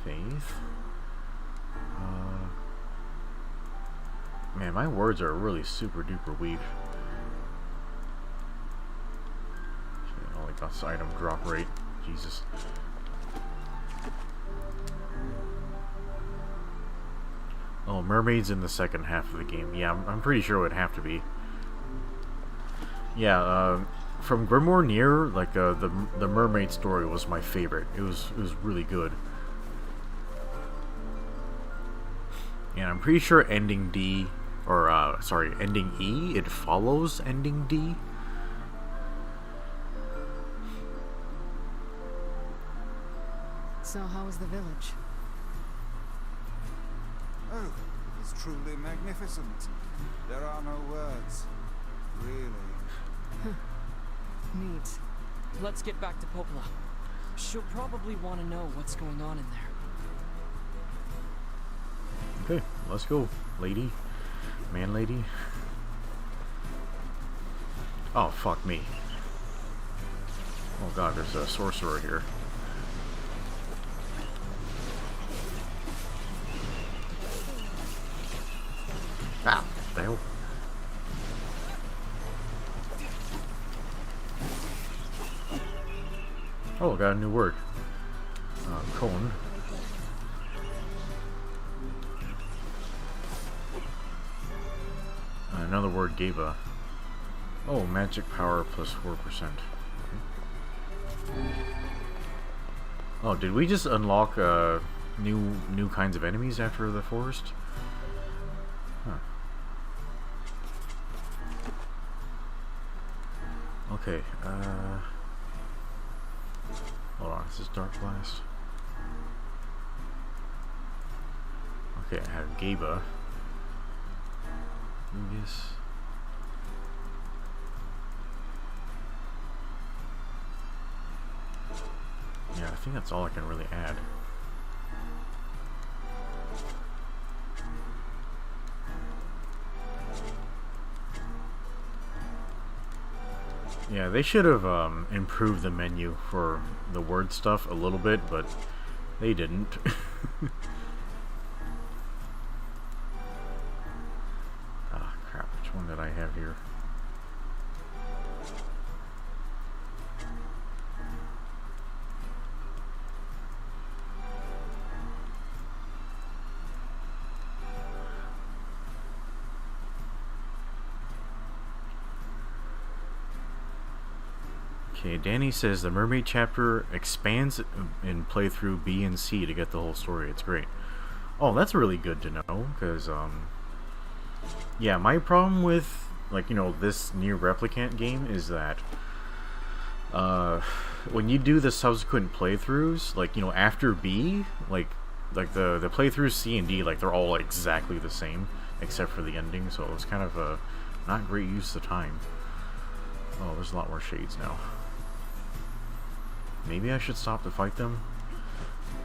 Faith. Man, my words are really super duper weak. Oh, like this item drop rate. Jesus. Oh, mermaids in the second half of the game. Yeah, I'm pretty sure it would have to be. Yeah, from Grimoire NieR, like the mermaid story was my favorite. It was really good. And I'm pretty sure ending D, or sorry, ending E, it follows ending D. So how was the village? Oh, it's truly magnificent. There are no words. Really. Neat. Let's get back to Popola. She'll probably want to know what's going on in there. Okay, let's go, lady. Man lady. Oh, fuck me. Oh god, there's a sorcerer here. Ah, what the hell? Oh, got a new word. Cone. Another word, Gaba. Oh, magic power plus 4%. Okay. Oh, did we just unlock new kinds of enemies after the forest? Huh. Okay, hold on, this is Dark Blast. Okay, I have Gaba. Yes. Yeah, I think that's all I can really add. Yeah, they should have improved the menu for the word stuff a little bit, but they didn't. Ah, crap. Which one did I have here? Okay, Danny says the mermaid chapter expands in playthrough B and C to get the whole story. It's great. Oh, that's really good to know, because, yeah, my problem with, like, you know, this NieR Replicant game is that, when you do the subsequent playthroughs, like, you know, after B, like the playthroughs C and D, like, they're all exactly the same, except for the ending, so it's kind of a not great use of time. Oh, there's a lot more shades now. Maybe I should stop to fight them?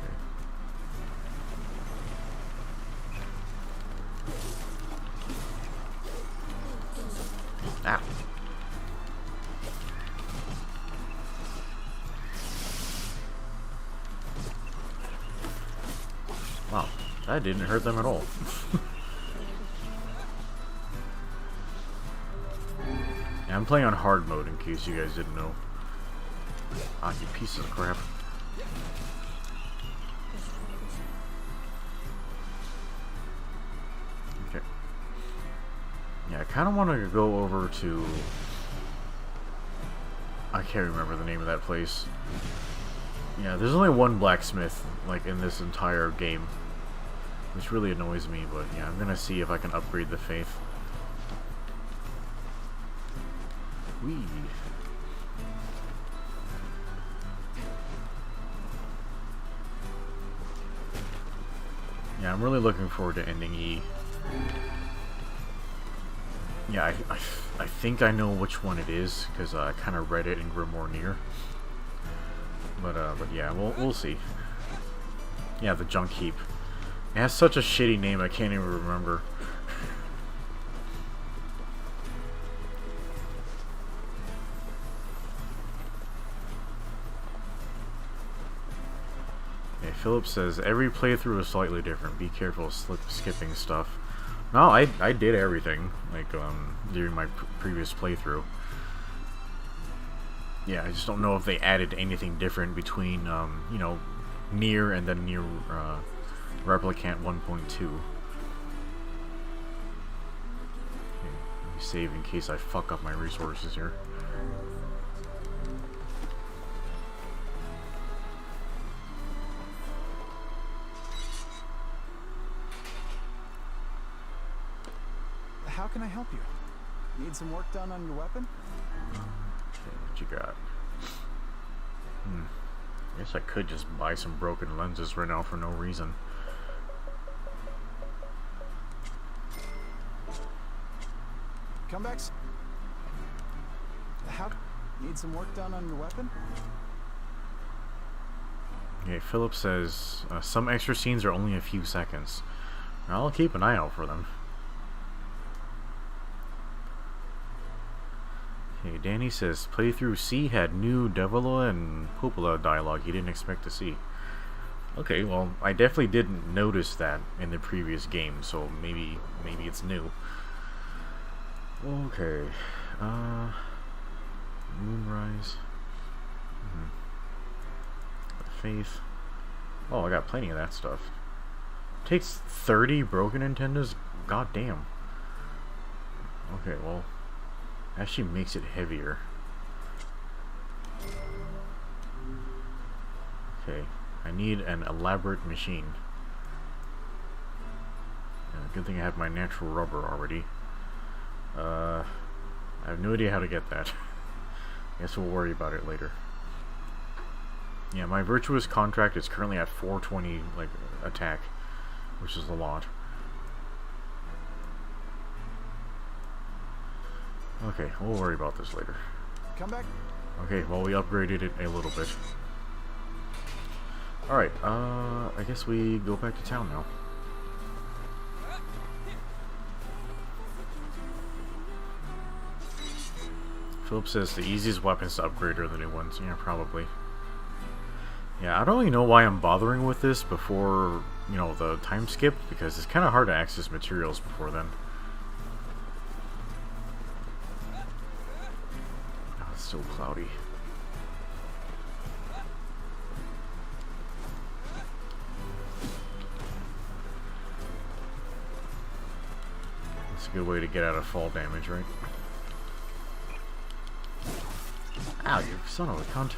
Okay. Ah. Wow, that didn't hurt them at all. Yeah, I'm playing on hard mode in case you guys didn't know. Ah, you piece of crap. Okay. Yeah, I kind of want to go over to... I can't remember the name of that place. Yeah, there's only one blacksmith, like, in this entire game. Which really annoys me, but yeah, I'm gonna see if I can upgrade the faith. Whee! Yeah, I'm really looking forward to ending E. Yeah, I think I know which one it is, because I kind of read it in Grimoire NieR. But yeah, we'll see. Yeah, the Junk Heap. It has such a shitty name, I can't even remember. Okay, Philip says, every playthrough is slightly different. Be careful skipping stuff. No, I did everything, like, during my previous playthrough. Yeah, I just don't know if they added anything different between, you know, NieR and then NieR Replicant 1.2. Okay, let me save in case I fuck up my resources here. How can I help you? Need some work done on your weapon? Okay, what you got? Guess I could just buy some broken lenses right now for no reason. Come back. How? Need some work done on your weapon? Okay, Philip says, some extra scenes are only a few seconds. I'll keep an eye out for them. Okay, Danny says, playthrough C had new Devola and Popola dialogue he didn't expect to see. Okay, well, I definitely didn't notice that in the previous game, so maybe it's new. Okay, Moonrise. Faith. Oh, I got plenty of that stuff. Takes 30 broken Nintendos? God damn. Okay, well, actually makes it heavier. Okay, I need an elaborate machine. Good thing I have my natural rubber already. I have no idea how to get that. Guess we'll worry about it later. Yeah, my Virtuous contract is currently at 420, like, attack, which is a lot. Okay, we'll worry about this later. Come back. Okay, well, we upgraded it a little bit. Alright, I guess we go back to town now. Philip says the easiest weapons to upgrade are the new ones. Yeah, probably. Yeah, I don't really know why I'm bothering with this before, you know, the time skip, because it's kind of hard to access materials before then. Oh, it's still cloudy. That's a good way to get out of fall damage, right? Ow, you son of a cunt.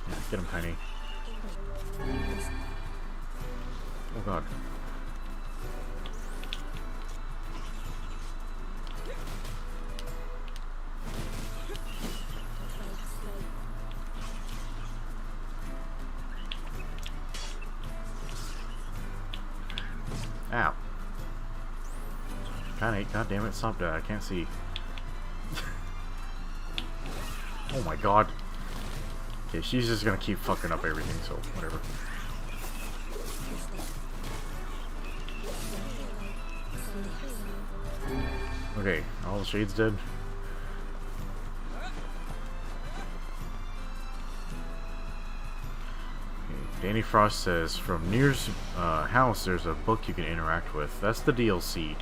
Yeah, get him, Penny. Oh god. Ow. God damn it, stop that. I can't see. Oh my god. Okay, she's just gonna keep fucking up everything, so whatever. Okay, all the shades dead. Okay, Danny Frost says, from NieR's house, there's a book you can interact with. That's the DLC.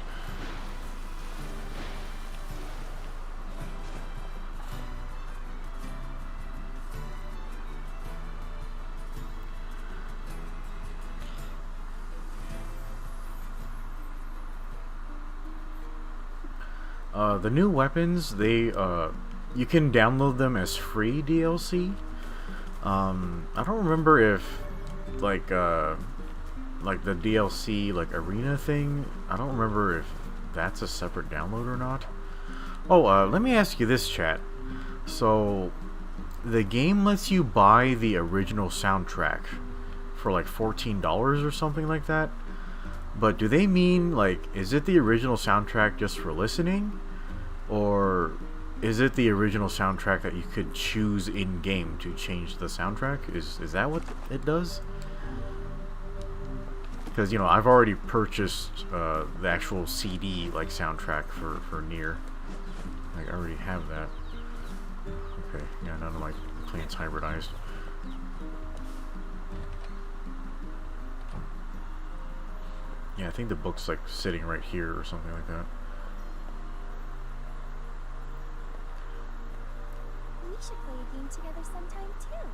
The new weapons, they you can download them as free DLC. I don't remember if like the DLC like arena thing. I don't remember if that's a separate download or not. Oh, let me ask you this, chat. So the game lets you buy the original soundtrack for like $14 or something like that. But do they mean, like, is it the original soundtrack just for listening? Or is it the original soundtrack that you could choose in-game to change the soundtrack? Is that what it does? Because, you know, I've already purchased the actual CD, like, soundtrack for NieR. Like, I already have that. Okay, yeah, none of my plants hybridized. Yeah, I think the book's like sitting right here or something like that. We should play a game together sometime too.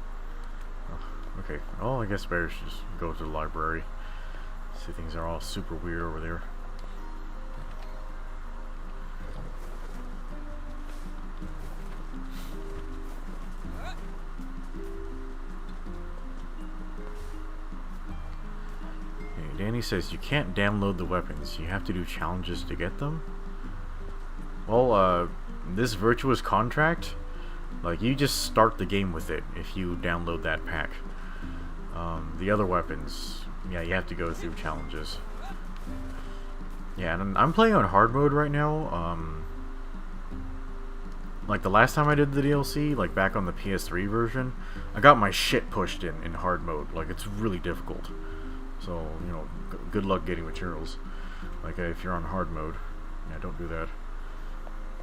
Oh, okay, well, I guess better should just go to the library. See, things are all super weird over there. Danny says you can't download the weapons. You have to do challenges to get them. Well, this Virtuous Contract, like, you just start the game with it if you download that pack. The other weapons, yeah, you have to go through challenges. Yeah, and I'm playing on hard mode right now. Like, the last time I did the DLC, like, back on the PS3 version, I got my shit pushed in hard mode. Like, it's really difficult. So, you know, good luck getting materials. Like, if you're on hard mode. Yeah, don't do that.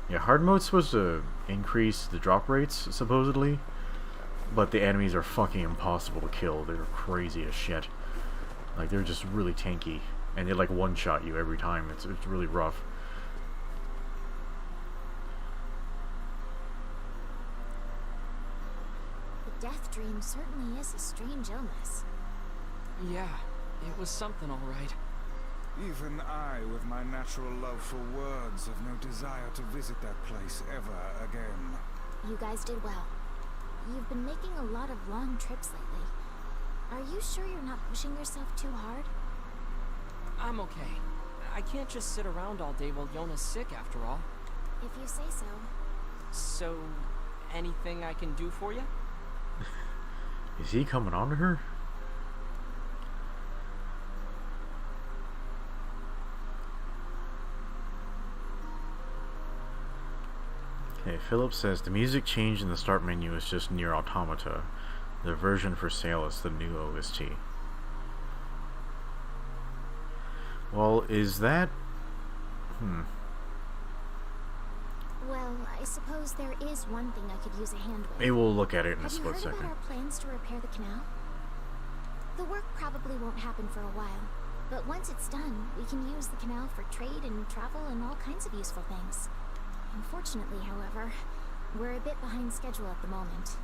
Yeah, hard mode's supposed to increase the drop rates, supposedly. But the enemies are fucking impossible to kill. They're crazy as shit. Like, they're just really tanky. And they, like, one-shot you every time. It's really rough. The death dream certainly is a strange illness. Yeah, it was something all right. Even I, with my natural love for words, have no desire to visit that place ever again. You guys did well. You've been making a lot of long trips lately. Are you sure you're not pushing yourself too hard? I'm okay. I can't just sit around all day while Yona's sick, after all. If you say so. So, anything I can do for you? Is he coming on to her? Okay, Philip says the music change in the start menu is just NieR Automata. The version for sale is the new OST. Well, is that... Well, I suppose there is one thing I could use a hand with. Maybe we'll look at it in a Have you split heard second. about our plans to repair the canal? The work probably won't happen for a while, but once it's done, we can use the canal for trade and travel and all kinds of useful things. Unfortunately, however, we're a bit behind schedule at the moment.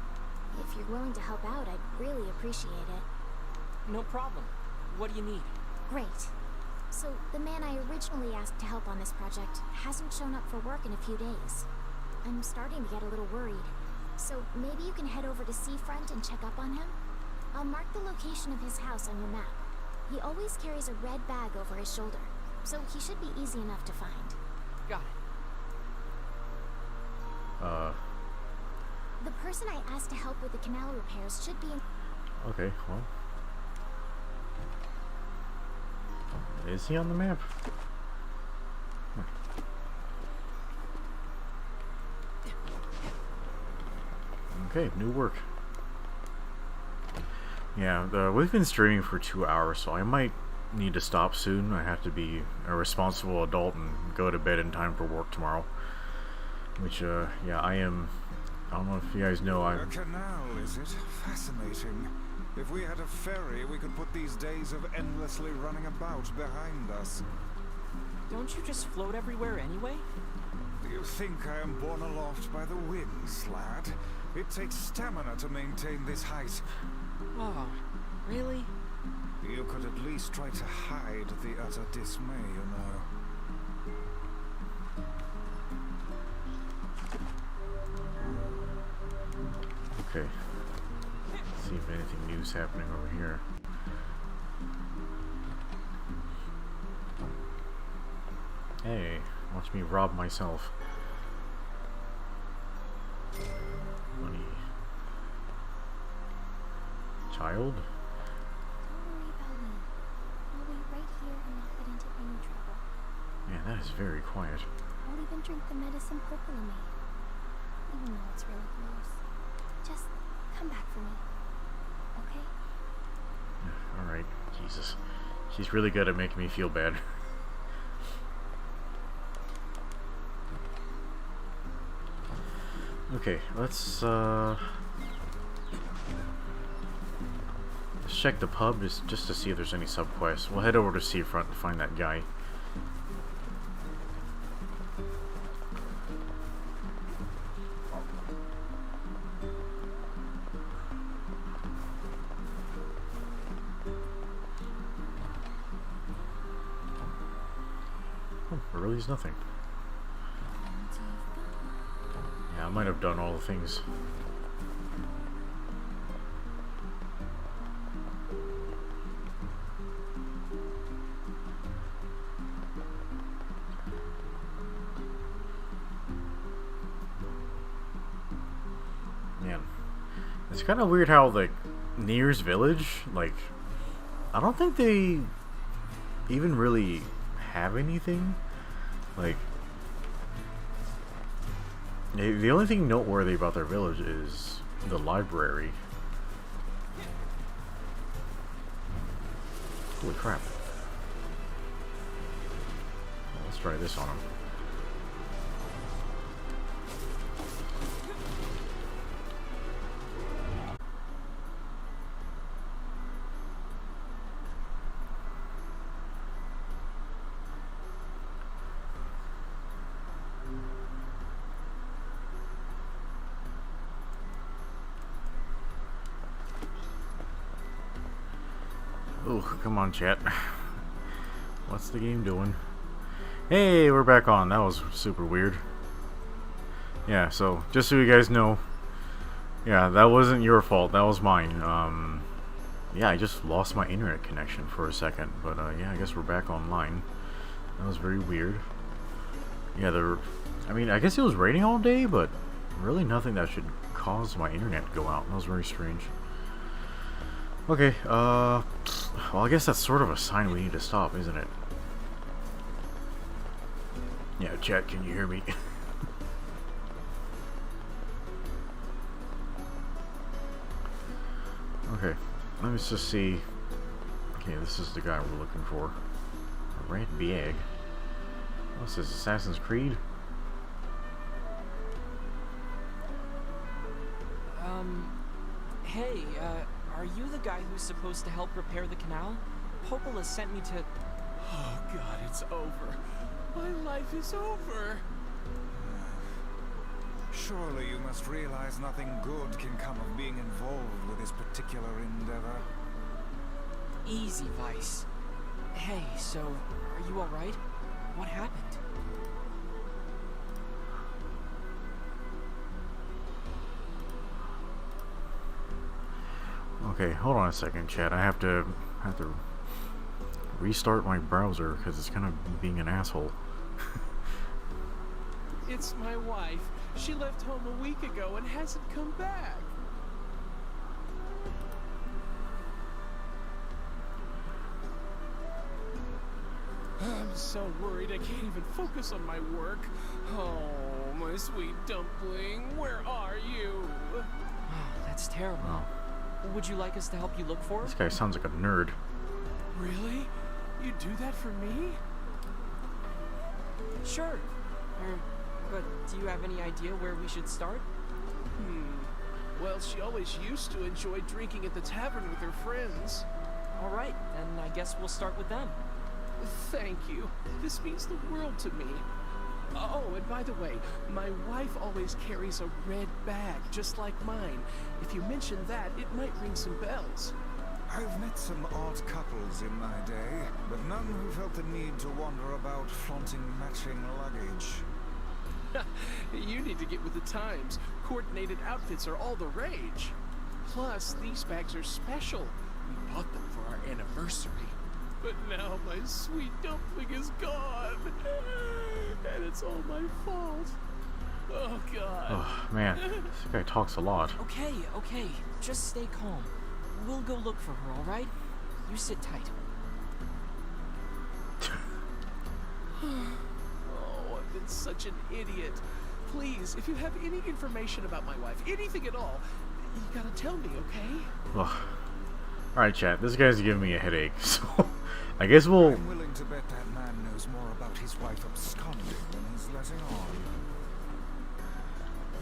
If you're willing to help out, I'd really appreciate it. No problem. What do you need? Great. So, the man I originally asked to help on this project hasn't shown up for work in a few days. I'm starting to get a little worried. So, maybe you can head over to Seafront and check up on him? I'll mark the location of his house on your map. He always carries a red bag over his shoulder, so he should be easy enough to find. Got it. The person I asked to help with the canal repairs should be in... Okay, well. Is he on the map? Okay, new work. Yeah, we've been streaming for 2 hours, so I might need to stop soon. I have to be a responsible adult and go to bed in time for work tomorrow. Which, yeah, I am... I don't know if you guys know, A canal, is it? Fascinating. If we had a ferry, we could put these days of endlessly running about behind us. Don't you just float everywhere anyway? Do you think I am borne aloft by the winds, lad? It takes stamina to maintain this height. Oh, really? You could at least try to hide the utter dismay, you know. Okay. Let's see if anything new's happening over here. Hey, watch me rob myself. Money. Child? Don't worry about me. I'll be right here and not get into any trouble. Man, that is very quiet. I'll even drink the medicine Popola made. Even though it's really gross. Just come back for me. Okay? Alright, Jesus. She's really good at making me feel bad. Okay, let's check the pub just to see if there's any subquests. We'll head over to Seafront to find that guy. Oh, really is nothing. Yeah, I might have done all the things. Man, it's kind of weird how, like, NieR's village, like, I don't think they even really have anything. Like, the only thing noteworthy about their village is the library. Holy crap. Well, let's try this on him. Oh, come on, chat. What's the game doing? Hey, we're back on. That was super weird. Yeah, so, just so you guys know, yeah, that wasn't your fault. That was mine. Yeah, I just lost my internet connection for a second. But, yeah, I guess we're back online. That was very weird. Yeah, I mean, I guess it was raining all day, but really nothing that should cause my internet to go out. That was very strange. Okay, well, I guess that's sort of a sign we need to stop, isn't it? Yeah, chat, can you hear me? Okay, let me just see. Okay, this is the guy we're looking for. A red bag. What's this, Assassin's Creed? Hey, are you the guy who's supposed to help repair the canal? Popola sent me to... Oh god, it's over. My life is over. Surely you must realize nothing good can come of being involved with this particular endeavor. Easy, Vice. Hey, so, are you alright? What happened? Okay, hold on a second, chat. I have to restart my browser because it's kind of being an asshole. It's my wife. She left home a week ago and hasn't come back. I'm so worried I can't even focus on my work. Oh, my sweet dumpling, where are you? Oh, that's terrible. Oh, Would you like us to help you look for her? this guy sounds like a nerd. Really? You do that for me? Sure. But do you have any idea where we should start? Well, she always used to enjoy drinking at the tavern with her friends. All right, then I guess we'll start with them. Thank you. This means the world to me. Oh, and by the way, my wife always carries a red bag, just like mine. If you mention that, it might ring some bells. I've met some odd couples in my day, but none who felt the need to wander about flaunting matching luggage. You need to get with the times. Coordinated outfits are all the rage. Plus, these bags are special. We bought them for our anniversary. But now my sweet dumpling is gone. And it's all my fault. Oh, God. Oh, man. This guy talks a lot. Okay, okay. Just stay calm. We'll go look for her, all right? You sit tight. Oh, I've been such an idiot. Please, if you have any information about my wife, anything at all, you gotta tell me, okay? Ugh. Alright, chat. This guy's giving me a headache, so I guess we'll... I'm willing to bet that man knows more about his wife absconding than he's letting on.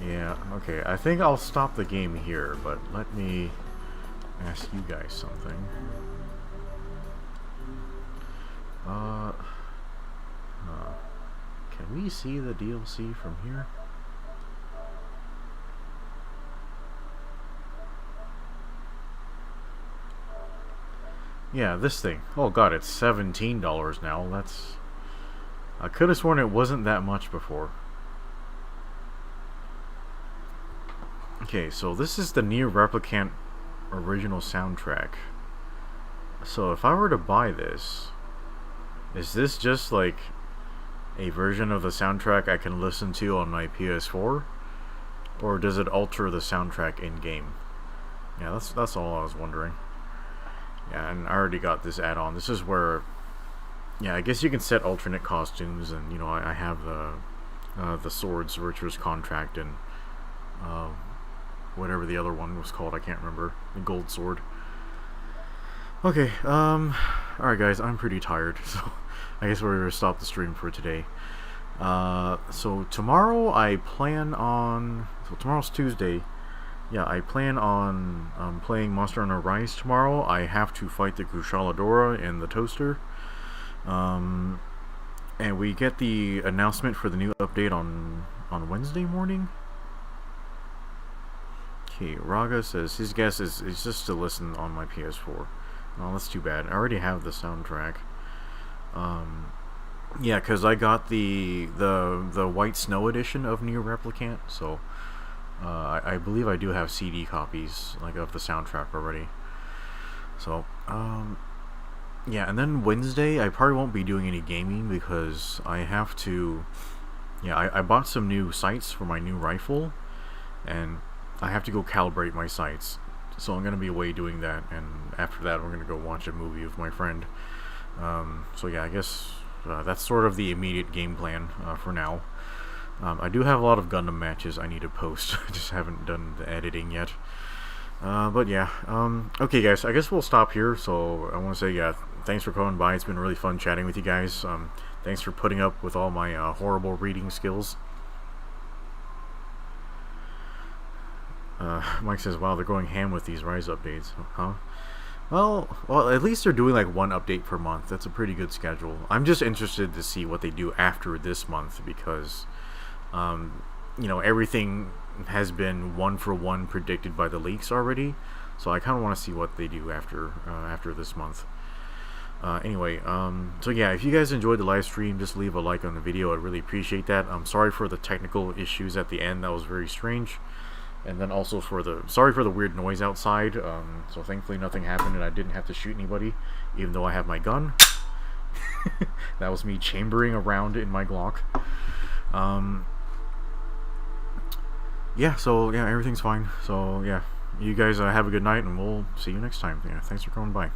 Yeah, okay. I think I'll stop the game here, but let me ask you guys something. Can we see the DLC from here? Yeah, this thing. Oh god, it's $17 now. That's... I could have sworn it wasn't that much before. Okay, so this is the NieR Replicant original soundtrack. So if I were to buy this, is this just like a version of the soundtrack I can listen to on my PS4? Or does it alter the soundtrack in-game? Yeah, that's all I was wondering. Yeah, and I already got this add-on. This is where, yeah, I guess you can set alternate costumes, and you know, I have the swords, Virtuous Contract, and whatever the other one was called, I can't remember. The gold sword. Okay, alright guys, I'm pretty tired, so I guess we're gonna stop the stream for today. So tomorrow I plan on, so tomorrow's Tuesday. Yeah, I plan on playing Monster Hunter Rise tomorrow. I have to fight the Kushaladora and the Toaster. And we get the announcement for the new update on Wednesday morning. Okay, Raga says his guess is just to listen on my PS4. Oh, that's too bad. I already have the soundtrack. Yeah, because I got the White Snow edition of NieR Replicant, so I believe I do have CD copies like of the soundtrack already. So yeah, and then Wednesday I probably won't be doing any gaming because I have to. Yeah, I bought some new sights for my new rifle, and I have to go calibrate my sights. So I'm gonna be away doing that, and after that we're gonna go watch a movie with my friend. So yeah, I guess that's sort of the immediate game plan for now. I do have a lot of Gundam matches I need to post. I just haven't done the editing yet. But yeah, okay guys, I guess we'll stop here. So I want to say, yeah, thanks for coming by. It's been really fun chatting with you guys. Thanks for putting up with all my horrible reading skills. Mike says, wow, they're going ham with these Rise updates, huh? Well, at least they're doing like one update per month. That's a pretty good schedule. I'm just interested to see what they do after this month because, you know, everything has been one-for-one predicted by the leaks already. So I kind of want to see what they do after this month. Anyway, so yeah, if you guys enjoyed the live stream, just leave a like on the video. I'd really appreciate that. I'm sorry for the technical issues at the end. That was very strange. And then also sorry for the weird noise outside. So thankfully nothing happened and I didn't have to shoot anybody, even though I have my gun. That was me chambering around in my Glock. Yeah, so yeah, everything's fine. So yeah, you guys have a good night and we'll see you next time. Yeah, thanks for coming by.